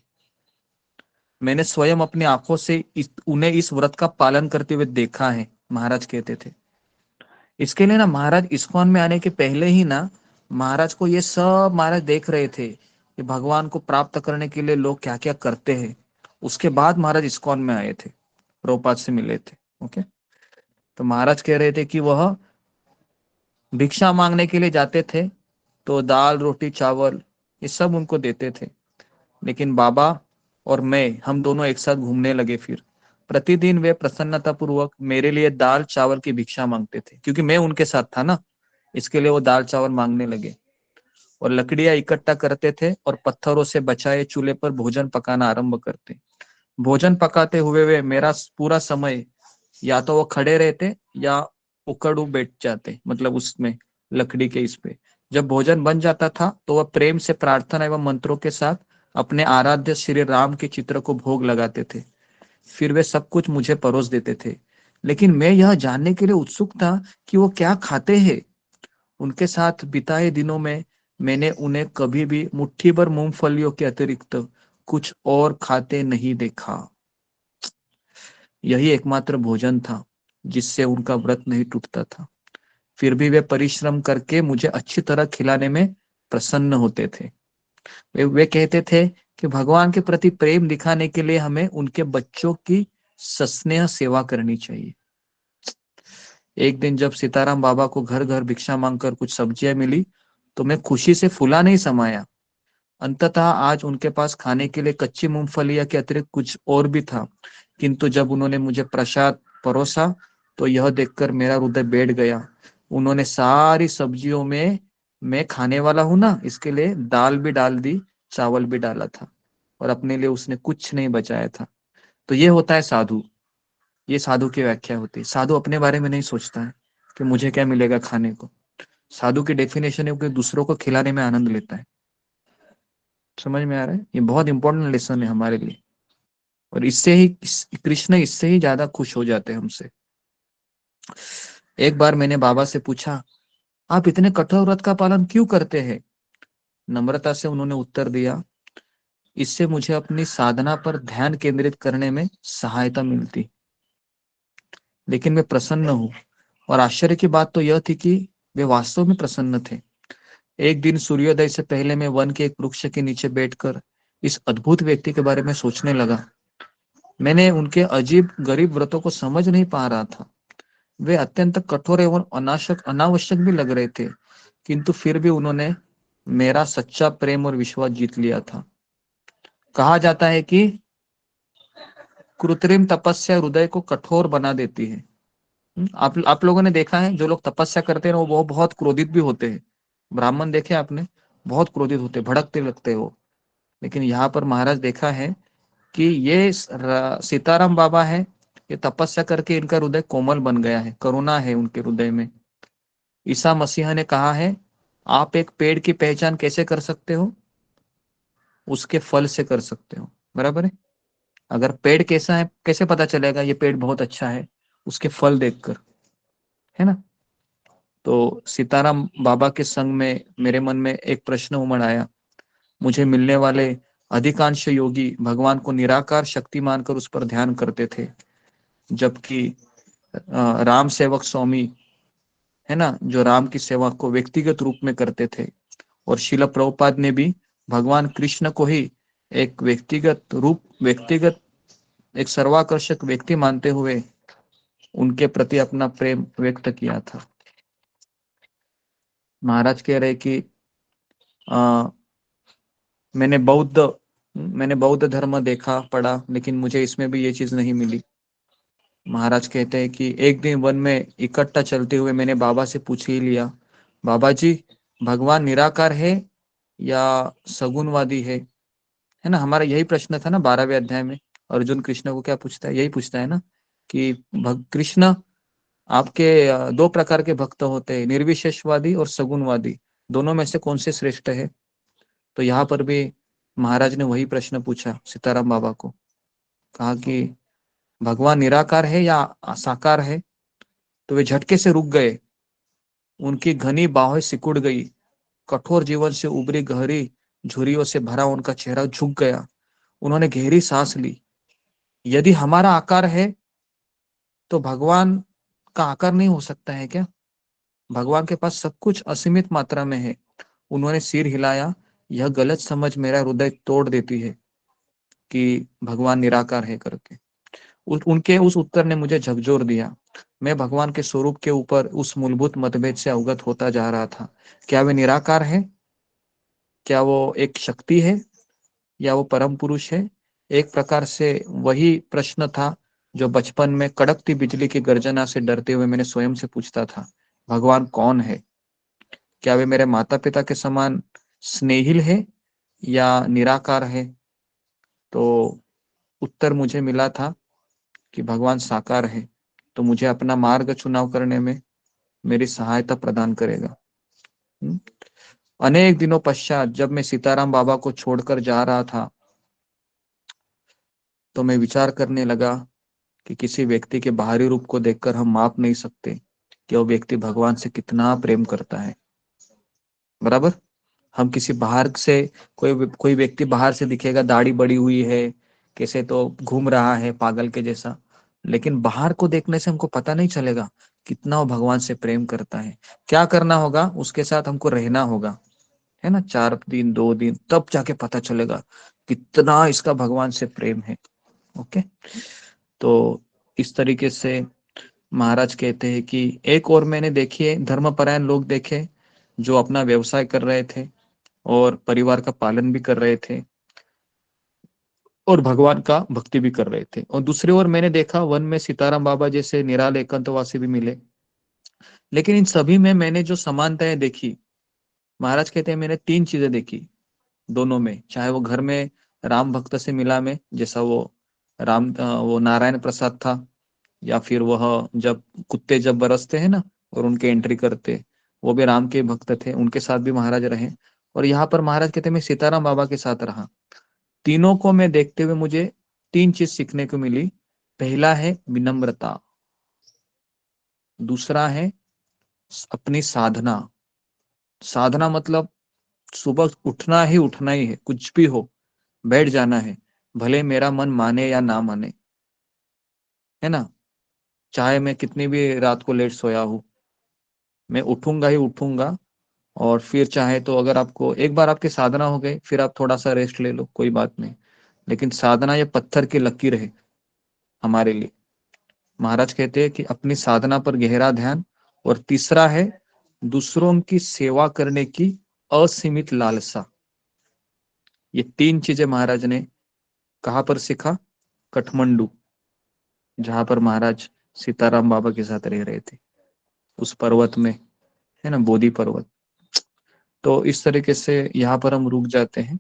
Speaker 7: मैंने स्वयं अपनी आंखों से उन्हें इस व्रत का पालन करते हुए देखा है, महाराज कहते थे। इसके लिए ना महाराज इस्कॉन में आने के पहले ही ना, महाराज को ये सब महाराज देख रहे थे कि भगवान को प्राप्त करने के लिए लोग क्या क्या करते हैं। उसके बाद महाराज इस्कॉन में आए थे, प्रभुपाद से मिले थे। ओके। तो महाराज कह रहे थे कि वह भिक्षा मांगने के लिए जाते थे, तो दाल रोटी चावल ये सब उनको देते थे, लेकिन बाबा और मैं, हम दोनों एक साथ घूमने लगे। फिर प्रतिदिन वे प्रसन्नता पूर्वक मेरे लिए दाल चावल की भिक्षा मांगते थे, क्योंकि मैं उनके साथ था ना, इसके लिए वो दाल चावल मांगने लगे, और लकड़ियां इकट्ठा करते थे और पत्थरों से बचाए चूल्हे पर भोजन पकाना आरंभ करते। भोजन पकाते हुए वे मेरा पूरा समय या तो वो खड़े रहते या उकड़ू बैठ जाते, मतलब उसमें लकड़ी के इस पे। जब भोजन बन जाता था तो वह प्रेम से प्रार्थना एवं मंत्रों के साथ अपने आराध्य श्री राम के चित्र को भोग लगाते थे। फिर वे सब कुछ मुझे परोस देते थे, लेकिन मैं यह जानने के लिए उत्सुक था कि वो क्या खाते हैं। उनके साथ बिताए दिनों में मैंने उन्हें कभी भी मुट्ठी भर मूंगफलियों के अतिरिक्त कुछ और खाते नहीं देखा। यही एकमात्र भोजन था जिससे उनका व्रत नहीं टूटता था। फिर भी वे परिश्रम करके मुझे अच्छी तरह खिलाने में प्रसन्न होते थे। वे कहते थे कि भगवान के प्रति प्रेम दिखाने के लिए हमें उनके बच्चों की सस्नेह सेवा करनी चाहिए। एक दिन जब सीताराम बाबा को घर घर भिक्षा मांगकर कुछ सब्जियां मिली तो मैं खुशी से फूला नहीं समाया। अंततः आज उनके पास खाने के लिए कच्ची मूंगफलियां के अतिरिक्त कुछ और भी था, किंतु जब उन्होंने मुझे प्रसाद परोसा तो यह देखकर मेरा हृदय बैठ गया। उन्होंने सारी सब्जियों में मैं खाने वाला हूं ना, इसके लिए दाल भी डाल दी, चावल भी डाला था, और अपने लिए उसने कुछ नहीं बचाया था। तो ये होता है साधु। ये साधु की व्याख्या होती है। साधु अपने बारे में नहीं सोचता है कि मुझे क्या मिलेगा खाने को। साधु की डेफिनेशन है कि दूसरों को खिलाने में आनंद लेता है। समझ में आ रहा है? ये बहुत इंपॉर्टेंट लेसन है हमारे लिए, और इससे ही कृष्ण इससे ही ज्यादा खुश हो जाते हैं हमसे। एक बार मैंने बाबा से पूछा, आप इतने कठोर व्रत का पालन क्यों करते हैं? नम्रता से उन्होंने उत्तर दिया, इससे मुझे अपनी साधना पर ध्यान केंद्रित करने में सहायता मिलती। लेकिन मैं प्रसन्न हूं, और आश्चर्य की बात तो यह थी कि वे वास्तव में प्रसन्न थे। एक दिन सूर्योदय से पहले मैं वन के एक वृक्ष के नीचे बैठकर इस अद्भुत व्यक्ति के बारे में सोचने लगा। मैंने उनके अजीब गरीब व्रतों को समझ नहीं पा रहा था। वे अत्यंत कठोर एवं अनावश्यक भी लग रहे थे, किंतु फिर भी उन्होंने मेरा सच्चा प्रेम और विश्वास जीत लिया था। कहा जाता है कि कृत्रिम तपस्या हृदय को कठोर बना देती है। आप लोगों ने देखा है, जो लोग तपस्या करते हैं वो बहुत क्रोधित भी होते हैं। ब्राह्मण देखे आपने, बहुत क्रोधित होते, भड़कते लगते हो। लेकिन यहाँ पर महाराज देखा है कि ये सीताराम बाबा है, ये तपस्या करके इनका हृदय कोमल बन गया है, करुणा है उनके हृदय में। ईसा मसीह ने कहा है, आप एक पेड़ की पहचान कैसे कर सकते हो? उसके फल से कर सकते हो। बराबर है? अगर पेड़ कैसा है कैसे पता चलेगा ये पेड़ बहुत अच्छा है? उसके फल देखकर, है ना? तो सीताराम बाबा के संग में मेरे मन में एक प्रश्न उमड़ आया। मुझे मिलने वाले अधिकांश योगी भगवान को निराकार शक्ति मानकर उस पर ध्यान करते थे, जबकि राम सेवक स्वामी है ना, जो राम की सेवा को व्यक्तिगत रूप में करते थे, और शिला प्रभुपाद ने भी भगवान कृष्ण को ही एक व्यक्तिगत एक सर्वाकर्षक व्यक्ति मानते हुए उनके प्रति अपना प्रेम व्यक्त किया था। महाराज कह रहे कि मैंने बौद्ध धर्म देखा पढ़ा, लेकिन मुझे इसमें भी ये चीज नहीं मिली। महाराज कहते हैं कि एक दिन वन में इकट्ठा चलते हुए मैंने बाबा से पूछ ही लिया, बाबा जी भगवान निराकार है या सगुणवादी है ना? हमारा यही प्रश्न था ना 12वें अध्याय में। अर्जुन कृष्ण को क्या पूछता है? यही पूछता है ना कि कृष्ण आपके दो प्रकार के भक्त होते हैं, निर्विशेषवादी और सगुणवादी, दोनों में से कौन से श्रेष्ठ है? तो यहाँ पर भी महाराज ने वही प्रश्न पूछा सीताराम बाबा को। कहा कि भगवान निराकार है या साकार है? तो वे झटके से रुक गए, उनकी घनी बाहें सिकुड़ गई, कठोर जीवन से उभरी गहरी झुर्रियों से भरा उनका चेहरा झुक गया। उन्होंने गहरी सांस ली। यदि हमारा आकार है तो भगवान का आकार नहीं हो सकता है क्या? भगवान के पास सब कुछ असीमित मात्रा में है। उन्होंने सिर हिलाया। यह गलत समझ मेरा हृदय तोड़ देती है कि भगवान निराकार है करके। उनके उस उत्तर ने मुझे झकझोर दिया। मैं भगवान के स्वरूप के ऊपर उस मूलभूत मतभेद से अवगत होता जा रहा था। क्या वे निराकार है? क्या वो एक शक्ति है या वो परम पुरुष है? एक प्रकार से वही प्रश्न था जो बचपन में कड़कती बिजली की गर्जना से डरते हुए मैंने स्वयं से पूछता था, भगवान कौन है? क्या वे मेरे माता पिता के समान स्नेहिल है या निराकार है? तो उत्तर मुझे मिला था कि भगवान साकार है, तो मुझे अपना मार्ग चुनाव करने में मेरी सहायता प्रदान करेगा। अनेक दिनों पश्चात जब मैं सीताराम बाबा को छोड़कर जा रहा था तो मैं विचार करने लगा कि किसी व्यक्ति के बाहरी रूप को देखकर हम माप नहीं सकते कि वो व्यक्ति भगवान से कितना प्रेम करता है। बराबर। हम किसी बाहर से कोई व्यक्ति बाहर से दिखेगा, दाढ़ी बड़ी हुई है, कैसे तो घूम रहा है पागल के जैसा, लेकिन बाहर को देखने से हमको पता नहीं चलेगा कितना वो भगवान से प्रेम करता है। क्या करना होगा, उसके साथ हमको रहना होगा, है ना, 4 दिन 2 दिन, तब जाके पता चलेगा कितना इसका भगवान से प्रेम है। ओके, तो इस तरीके से महाराज कहते हैं कि एक और मैंने देखिए धर्मपरायण लोग देखे जो अपना व्यवसाय कर रहे थे और परिवार का पालन भी कर रहे थे और भगवान का भक्ति भी कर रहे थे, और दूसरी ओर मैंने देखा वन में सीताराम बाबा जैसे निराले एकांतवासी भी मिले। लेकिन इन सभी में मैंने जो समानताएं देखी, महाराज कहते हैं मैंने 3 चीजें देखी दोनों में, चाहे वो घर में राम भक्त से मिला में, जैसा वो नारायण प्रसाद था, या फिर वह जब कुत्ते जब बरसते हैं ना और उनके एंट्री करते, वो भी राम के भक्त थे, उनके साथ भी महाराज रहे। और यहाँ पर महाराज कहते हैं मैं सीताराम बाबा के साथ रहा। तीनों को मैं देखते हुए मुझे 3 चीज सीखने को मिली। पहला है विनम्रता, दूसरा है अपनी साधना। साधना मतलब सुबह उठना ही है, कुछ भी हो बैठ जाना है, भले मेरा मन माने या ना माने, है ना, चाहे मैं कितनी भी रात को लेट सोया हूं, मैं उठूंगा ही उठूंगा। और फिर चाहे तो अगर आपको एक बार आपकी साधना हो गई, फिर आप थोड़ा सा रेस्ट ले लो, कोई बात नहीं, लेकिन साधना ये पत्थर की लकीर है हमारे लिए। महाराज कहते हैं कि अपनी साधना पर गहरा ध्यान, और तीसरा है दूसरों की सेवा करने की असीमित लालसा। ये 3 चीजें महाराज ने कहाँ पर सीखा? काठमांडू, जहां पर महाराज सीताराम बाबा के साथ रह रहे थे, उस पर्वत में, है ना, बोधि पर्वत। तो इस तरीके से यहाँ पर हम रुक जाते हैं।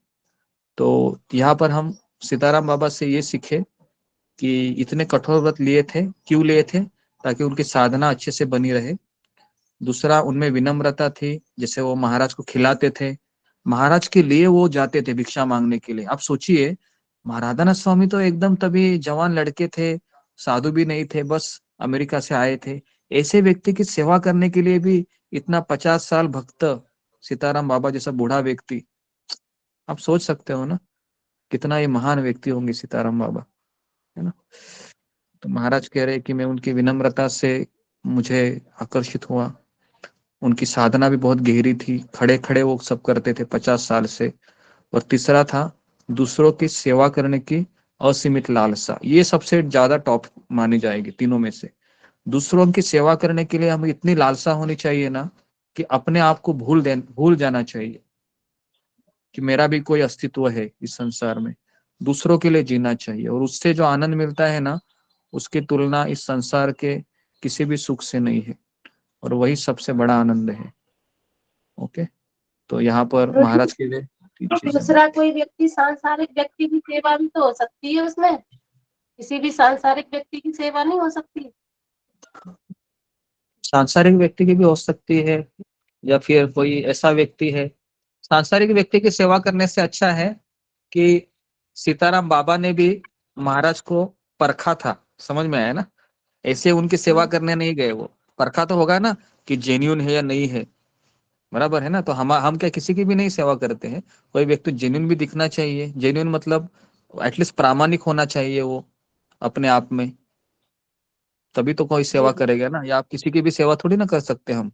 Speaker 7: तो यहाँ पर हम सीताराम बाबा से ये सीखे कि इतने कठोर व्रत लिए थे, क्यों लिए थे? ताकि उनकी साधना अच्छे से बनी रहे। दूसरा, उनमें विनम्रता थी, जैसे वो महाराज को खिलाते थे, महाराज के लिए वो जाते थे भिक्षा मांगने के लिए। आप सोचिए, महाराधाना स्वामी तो एकदम तभी जवान लड़के थे, साधु भी नहीं थे, बस अमेरिका से आए थे। ऐसे व्यक्ति की सेवा करने के लिए भी इतना 50 साल भक्त सीताराम बाबा जैसा बूढ़ा व्यक्ति, आप सोच सकते हो ना कितना ये महान व्यक्ति होंगे सीताराम बाबा, है ना। तो महाराज कह रहे कि मैं उनकी विनम्रता से मुझे आकर्षित हुआ। उनकी साधना भी बहुत गहरी थी, खड़े खड़े वो सब करते थे 50 साल से। और तीसरा था दूसरों की सेवा करने की असीमित लालसा। ये सबसे ज्यादा टॉप मानी जाएगी तीनों में से। दूसरों की सेवा करने के लिए हमें इतनी लालसा होनी चाहिए ना कि अपने आप को भूल जाना चाहिए कि मेरा भी कोई अस्तित्व है इस संसार में, दूसरों के लिए जीना चाहिए। और उससे जो आनंद मिलता है ना, उसकी तुलना इस संसार के किसी भी सुख से नहीं है, और वही सबसे बड़ा आनंद है। ओके, तो यहाँ पर महाराज के लिए
Speaker 11: दूसरा कोई व्यक्ति, सांसारिक व्यक्ति की सेवा भी तो हो सकती है उसमें, किसी भी सांसारिक व्यक्ति की सेवा नहीं हो सकती?
Speaker 7: सांसारिक व्यक्ति की भी हो सकती है, या फिर कोई ऐसा व्यक्ति है। सांसारिक व्यक्ति की सेवा करने से अच्छा है कि सीताराम बाबा ने भी महाराज को परखा था, समझ में आया ना। ऐसे उनकी सेवा करने नहीं गए, वो परखा तो होगा ना कि जेन्यून है या नहीं है, बराबर है ना। तो हम क्या किसी की भी नहीं सेवा करते हैं, कोई व्यक्ति जेन्यून भी दिखना चाहिए। जेन्यून मतलब एटलीस्ट प्रामाणिक होना चाहिए वो अपने आप में, तभी तो कोई सेवा करेगा ना। या आप किसी की भी सेवा थोड़ी ना कर सकते हम।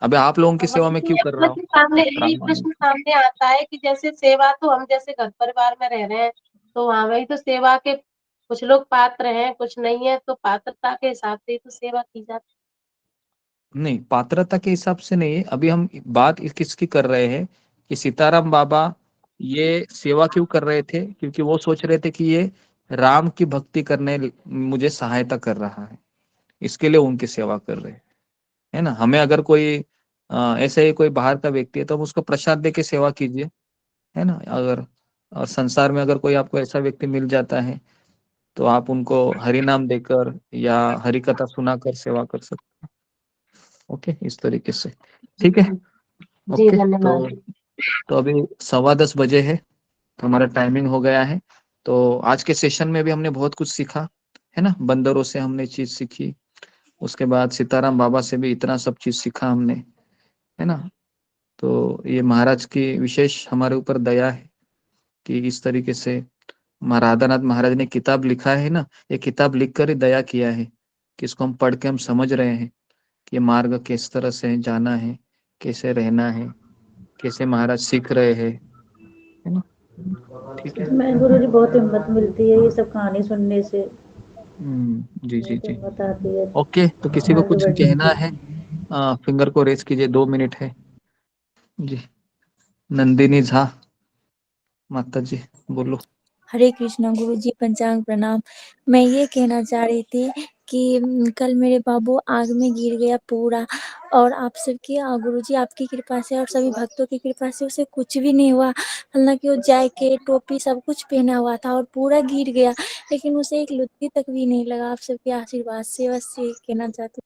Speaker 7: अबे आप लोगों की सेवा में क्यों कर रहा हूँ?
Speaker 11: सामने यही प्रश्न सामने आता है कि जैसे सेवा तो हम जैसे घर परिवार में रह रहे हैं, तो वहां वही तो सेवा के कुछ लोग पात्र हैं, कुछ नहीं है, तो पात्रता के हिसाब से तो सेवा की जाती
Speaker 7: नहीं, पात्रता के हिसाब से नहीं है। अभी हम बात किसकी कर रहे हैं कि सीताराम बाबा ये सेवा क्यों कर रहे थे? क्योंकि वो सोच रहे थे कि ये राम की भक्ति करने मुझे सहायता कर रहा है, इसके लिए उनकी सेवा कर रहे हैं, है ना। हमें अगर कोई ऐसे ही कोई बाहर का व्यक्ति है तो हम उसको प्रसाद दे के सेवा कीजिए, है ना। अगर संसार में अगर कोई आपको ऐसा व्यक्ति मिल जाता है तो आप उनको हरि नाम देकर या हरि कथा सुनाकर सेवा कर सकते हैं। ओके, इस तरीके से, ठीक है।
Speaker 11: जी,
Speaker 7: ओके,
Speaker 11: धन्यवाद।
Speaker 7: तो अभी 10:15 बजे है, तो हमारा टाइमिंग हो गया है। तो आज के सेशन में भी हमने बहुत कुछ सीखा, है ना। बंदरों से हमने चीज सीखी, उसके बाद सीताराम बाबा से भी इतना सब चीज सीखा हमने, है ना। तो ये महाराज की विशेष हमारे ऊपर दया है कि इस तरीके से राधानाथ महाराज ने किताब लिखा है ना, ये किताब लिखकर ही दया किया है कि इसको हम पढ़ के हम समझ रहे हैं कि मार्ग किस तरह से जाना है, कैसे रहना है, कैसे महाराज सीख रहे हैं, है ना। ठीक है।
Speaker 15: मैं गुरुजी बहुत हिम्मत मिलती है ये सब कहानी सुनने से।
Speaker 7: जी जी जी।
Speaker 15: हिम्मत आती है
Speaker 7: ओके, तो किसी को
Speaker 15: आगे
Speaker 7: कुछ
Speaker 15: बढ़ने
Speaker 7: कहना
Speaker 15: की।
Speaker 7: है फिंगर को रेस कीजिए, 2 मिनट है जी। नंदिनी झा माता जी बोलो।
Speaker 16: हरे कृष्णा गुरु जी, पंचांग प्रणाम। मैं ये कहना चाह रही थी कि कल मेरे बाबू आग में गिर गया पूरा, और आप सबकी गुरु जी आपकी कृपा से और सभी भक्तों की कृपा से उसे कुछ भी नहीं हुआ। हालांकि वो जैकेट टोपी सब कुछ पहना हुआ था और पूरा गिर गया, लेकिन उसे एक लुत्ती तक भी नहीं लगा। आप सबके आशीर्वाद से बस ये कहना चाहती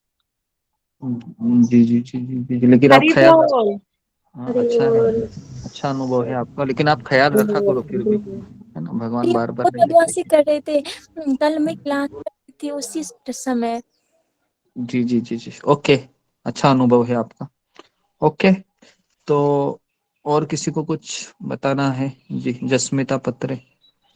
Speaker 7: जी जी जी जी जी। लेकिन आप
Speaker 16: हरि
Speaker 7: ख्याल
Speaker 16: बोल।
Speaker 7: हाँ, अच्छा है, अच्छा अनुभव है आपका, लेकिन आप ख्याल रखा करो फिर भी, है ना। भगवान बार बार नहीं
Speaker 16: बदमाशी कर रहे थे। कल मैं क्लास में थी उसी समय।
Speaker 7: जी जी जी जी। ओके, अच्छा अनुभव है आपका। ओके, तो और किसी को कुछ बताना है जी? जस्मिता पत्रे।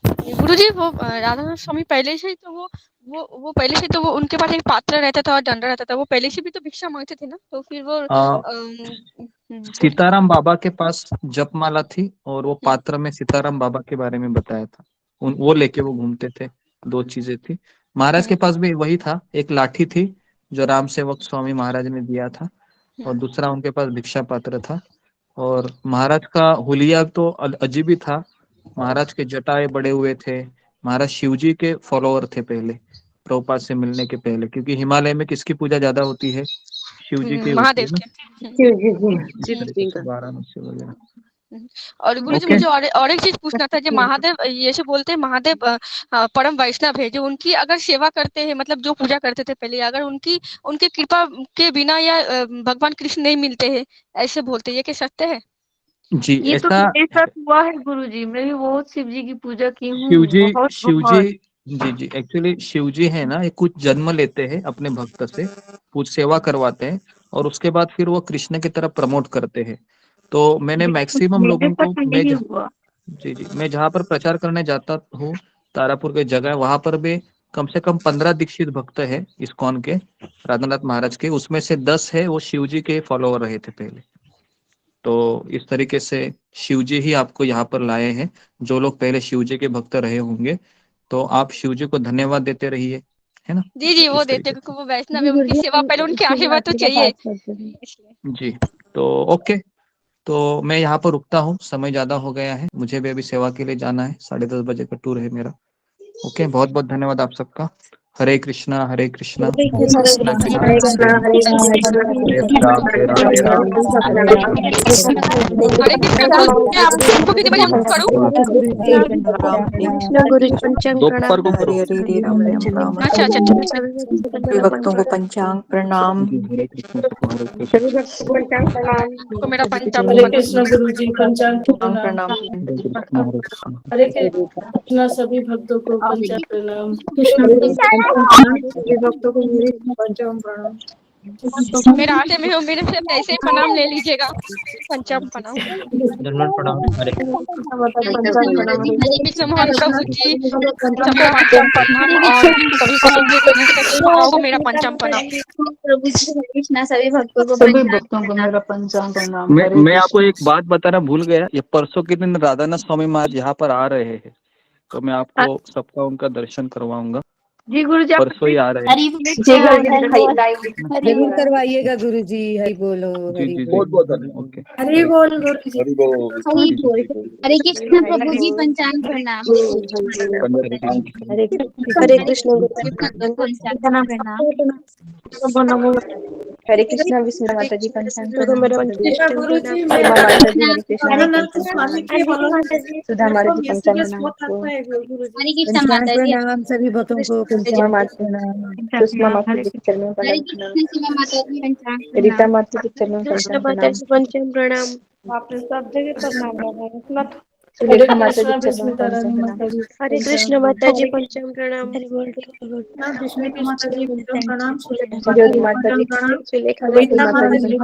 Speaker 17: गुरुजी वो राधा स्वामी पहले से ही तो वो पहले से तो वो उनके पास एक पात्र रहता था और डंडा रहता था। वो पहले से भी तो भिक्षा मांगते थे ना, तो फिर वो
Speaker 7: सीताराम बाबा के पास जपमाला थी और वो पात्र में सीताराम बाबा के बारे में बताया था, वो लेके वो घूमते थे। 2 चीजें थी। महाराज के पास भी वही था, एक लाठी थी जो राम सेवक स्वामी महाराज ने दिया था, और दूसरा उनके पास भिक्षा पात्र था। और महाराज का हुलिया तो अजीब ही था। महाराज के जटाएं बड़े हुए थे। महाराज शिवजी के फॉलोअर थे पहले, प्रभुपाद से मिलने के पहले, क्योंकि हिमालय में किसकी पूजा ज्यादा होती है? शिवजी की होती
Speaker 17: महादेव
Speaker 7: है ना।
Speaker 17: के।
Speaker 7: इस तरीके से वाराणसी वगैरह।
Speaker 17: और गुरुजी
Speaker 7: ओके।
Speaker 17: मुझे और एक चीज पूछना था, जो महादेव ये से बोलते हैं महादेव परम वैष्णव है, जो उनकी अगर सेवा करते हैं, मतलब जो पूजा करते थे पहले, अगर उनकी कृपा के बिना या भगवान कृष्ण नहीं मिलते हैं, ऐसे बोलते हैं, ये क्या सत्य है?
Speaker 7: जी
Speaker 18: ये तो
Speaker 7: ऐसा
Speaker 18: मेरे साथ हुआ है गुरुजी। मैं भी बहुत शिव जी की पूजा की हूँ,
Speaker 7: शिवजी
Speaker 18: बहुत
Speaker 7: शिवजी
Speaker 18: बहुत।
Speaker 7: जी जी, एक्चुअली शिवजी है ना, ये कुछ जन्म लेते हैं अपने भक्त से, कुछ सेवा करवाते हैं, और उसके बाद फिर वो कृष्ण की तरफ प्रमोट करते हैं। तो मैंने मैक्सिमम
Speaker 18: मेरे
Speaker 7: लोगों को,
Speaker 18: साथ यही हुआ।
Speaker 7: जी जी, मैं जहाँ पर प्रचार करने जाता हूँ, तारापुर के जगह, वहां पर भी कम से कम 15 दीक्षित भक्त है इस्कॉन के, राधानाथ महाराज के। उसमें से 10 है वो शिवजी के फॉलोअर रहे थे पहले। तो इस तरीके से शिवजी ही आपको यहाँ पर लाए हैं। जो लोग पहले शिवजी के भक्त रहे होंगे, तो आप शिवजी को धन्यवाद देते रहिए, है ना।
Speaker 17: जी जी, वो
Speaker 7: इस
Speaker 17: देते
Speaker 7: तरीके
Speaker 17: हैं, क्योंकि वो वैष्णव
Speaker 14: जी
Speaker 17: है, उनकी
Speaker 14: गुरुजी
Speaker 17: सेवा
Speaker 14: हम
Speaker 17: पहले उनके आशीर्वाद तो
Speaker 14: शिवरात्रि का
Speaker 17: चाहिए
Speaker 14: पाठ करते हैं।
Speaker 17: इसलिए।
Speaker 7: जी। तो ओके, तो मैं यहाँ पर रुकता हूँ, समय ज्यादा हो गया है, मुझे भी अभी सेवा के लिए जाना है, 10:30 बजे का टूर है मेरा। ओके, बहुत बहुत धन्यवाद आप सबका। हरे कृष्णा हरे कृष्णा
Speaker 14: हरे
Speaker 7: कृष्ण
Speaker 14: कृष्णा
Speaker 7: कृष्ण
Speaker 14: हरे
Speaker 7: हरे
Speaker 14: कृष्णा
Speaker 7: हरे, हरे राधे राधे राधे।
Speaker 17: हरे कृष्णा गुरु जी, मैं आपको कितने बजे फोन करूँ?
Speaker 9: कृष्ण गुरु जी पंचांग
Speaker 7: दोपहर
Speaker 9: प्रणाम।
Speaker 7: को करो।
Speaker 17: अच्छा अच्छा, ठीक है।
Speaker 9: सभी भक्तों को पंचांग प्रणाम।
Speaker 7: हरे कृष्ण हरे कृष्ण।
Speaker 4: सभी भक्तों को पंचांग प्रणाम।
Speaker 17: को मेरा पंचांग
Speaker 2: हरे
Speaker 17: प्रणाम।
Speaker 2: कृष्ण गुरु जी, पंचांग प्रणाम।
Speaker 7: हरे कृष्ण हरे कृष्ण।
Speaker 2: हरे कृष्ण सभी भक्तों को पंचांग प्रणाम।
Speaker 9: कृष्ण गुरु जी पंचांग सभी भक्तों को मेरे पंचांग प्रणाम।
Speaker 17: मेरा आटे में हो, मेरे से ऐसे ही प्रणाम ले लीजिएगा। पंचांग प्रणाम।
Speaker 7: धन्यवाद प्रणाम। हरे
Speaker 9: पंचांग प्रणाम।
Speaker 17: हरे कृष्ण मोहन प्रभु जी, सबको
Speaker 9: पंचांग
Speaker 17: पंचांग प्रणाम, और सभी भक्तों को मेरा पंचांग प्रणाम।
Speaker 16: प्रभु जी हरे कृष्णा सभी भक्तों को
Speaker 2: सभी भक्तों को मेरा पंचांग प्रणाम। हरे
Speaker 7: मैं आपको
Speaker 2: कृष्ण।
Speaker 7: एक बात बताना भूल गया, ये परसों के दिन राधानाथ स्वामी महाराज यहाँ पर आ रहे हैं, तो मैं आपको सबका उनका दर्शन करवाऊंगा।
Speaker 18: जी गुरुजी, आप
Speaker 7: परसों ही आ रहे
Speaker 16: हरि
Speaker 7: हैं।
Speaker 19: जरूर करवाइएगा गुरुजी। हरि बोलो
Speaker 7: जी
Speaker 19: हरि
Speaker 7: जी जी,
Speaker 19: बोल।
Speaker 7: बहुत धन्यवाद। ओके,
Speaker 2: हरि बोल गुरु जी।
Speaker 7: हरि बोल।
Speaker 16: हरि
Speaker 7: जी, जी,
Speaker 16: बोल।
Speaker 7: जी, जी।
Speaker 16: हरे कृष्ण प्रभु जी, पंचांग प्रणाम।
Speaker 7: हरे कृष्ण।
Speaker 9: हरे कृष्ण गुरु जी
Speaker 16: पंचांग प्रणाम।
Speaker 14: हरे कृष्णा विष्णु माता जी पंचांग
Speaker 9: को मेरा
Speaker 14: प्रणाम।
Speaker 2: कृष्ण गुरु जी, मैं
Speaker 14: उमा माता जी हरे कृष्णा
Speaker 2: राधानाथ
Speaker 14: पंचांग
Speaker 2: स्वामी
Speaker 14: प्रणाम।
Speaker 2: के फॉलोअर
Speaker 14: सुधा माता
Speaker 2: को
Speaker 14: जी पंचांग
Speaker 2: मैसेजेस
Speaker 14: प्रणाम
Speaker 2: बहुत
Speaker 14: आपको।
Speaker 2: आता है गुरु जी।
Speaker 16: हरे कृष्ण
Speaker 19: पंचांग
Speaker 16: माता जी।
Speaker 19: प्रणाम सभी भक्तों को
Speaker 14: कुंकुमा माता प्रणाम। सुषमा माता जी के चरणों में
Speaker 16: हरे
Speaker 14: प्रणाम।
Speaker 16: कृष्ण शिवा माता जी, पंचांग
Speaker 14: रीता
Speaker 16: प्रणाम।
Speaker 14: माता के चरणों में
Speaker 9: कृष्ण
Speaker 14: पंचांग
Speaker 9: माता
Speaker 14: प्रणाम।
Speaker 9: जी पंचांग प्रणाम।
Speaker 1: आपने सब जगह प्रणाम बाबा रघुनाथ।
Speaker 14: सुलेखा माता जी
Speaker 2: विस्मिता रानी माता जी
Speaker 9: हरे कृष्ण माता जी पंचांग प्रणाम।
Speaker 2: विष्णु माता जी प्रणाम।
Speaker 14: ज्योति माता जी
Speaker 9: सुलेखा
Speaker 2: कविता
Speaker 9: माता
Speaker 2: माता
Speaker 9: जी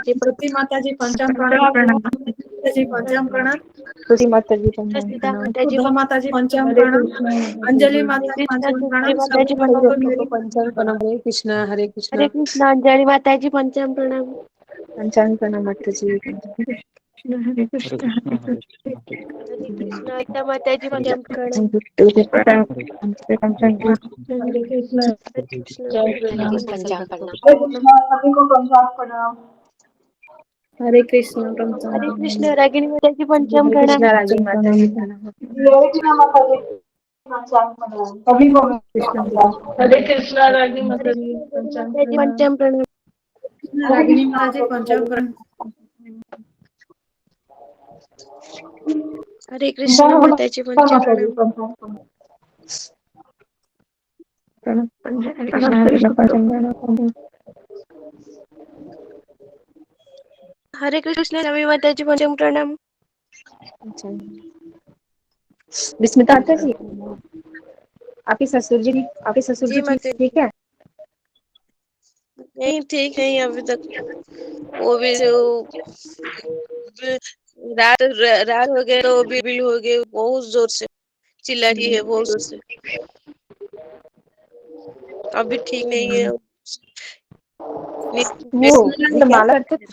Speaker 2: जी ज्योति माता जी पंचांग प्रणाम। माता जी पंचांग प्रणाम।
Speaker 14: तुलसी माता जी पंचांग
Speaker 9: सीता
Speaker 14: प्रणाम।
Speaker 9: माता जी
Speaker 2: सुधा माता जी पंचांग
Speaker 14: हरे
Speaker 2: प्रणाम।
Speaker 14: कृष्ण
Speaker 2: अंजलि
Speaker 9: हरे
Speaker 2: माता जी
Speaker 9: कृष्ण
Speaker 2: पंचांग
Speaker 9: तुलसी
Speaker 2: प्रणाम।
Speaker 9: माता जी
Speaker 2: सभी भक्तों को मेरी
Speaker 14: पंचांग प्रणाम। हरे कृष्ण हरे
Speaker 9: हरे
Speaker 14: कृष्ण
Speaker 9: कृष्ण अंजलि माता जी पंचांग प्रणाम।
Speaker 14: पंचांग प्रणाम माता जी।
Speaker 1: हरे कृष्ण हरे कृष्ण
Speaker 9: हरे कृष्ण गीता माता जी पंचांग प्रणाम।
Speaker 14: पंचांग
Speaker 2: हरे कृष्ण
Speaker 9: हरे कृष्ण
Speaker 2: प्रणाम।
Speaker 9: पंचांग प्रणाम।
Speaker 2: सभी को पंचांग प्रणाम। हरे कृष्ण पंचांग
Speaker 9: हरे
Speaker 2: प्रणाम।
Speaker 9: कृष्ण रागिनी माता जी पंचांग
Speaker 14: हरे
Speaker 9: प्रणाम।
Speaker 14: कृष्ण रागी माता जी प्रणाम।
Speaker 2: सभी को हरे कृष्ण रागिनी माता जी पंचांग
Speaker 9: माता जी
Speaker 2: प्रणाम।
Speaker 9: पंचांग प्रणाम।
Speaker 2: रागिनी माता जी पंचांग प्रणाम।
Speaker 9: हरे कृष्ण माता जी पंचांग प्रणाम।
Speaker 1: हरे कृष्ण हरे कृष्ण
Speaker 9: हरे कृष्ण रवि माता जी पंचांग प्रणाम।
Speaker 14: विस्मिता माता जी आपके ससुर जी
Speaker 9: जी माता जी।
Speaker 14: ठीक है।
Speaker 9: नहीं ठीक नहीं अभी तक। वो भी जो रात रात हो गए तो बिल हो गए बहुत जोर से चिल्ला रही है बहुत जोर से। अभी ठीक नहीं है।
Speaker 14: वो माला करते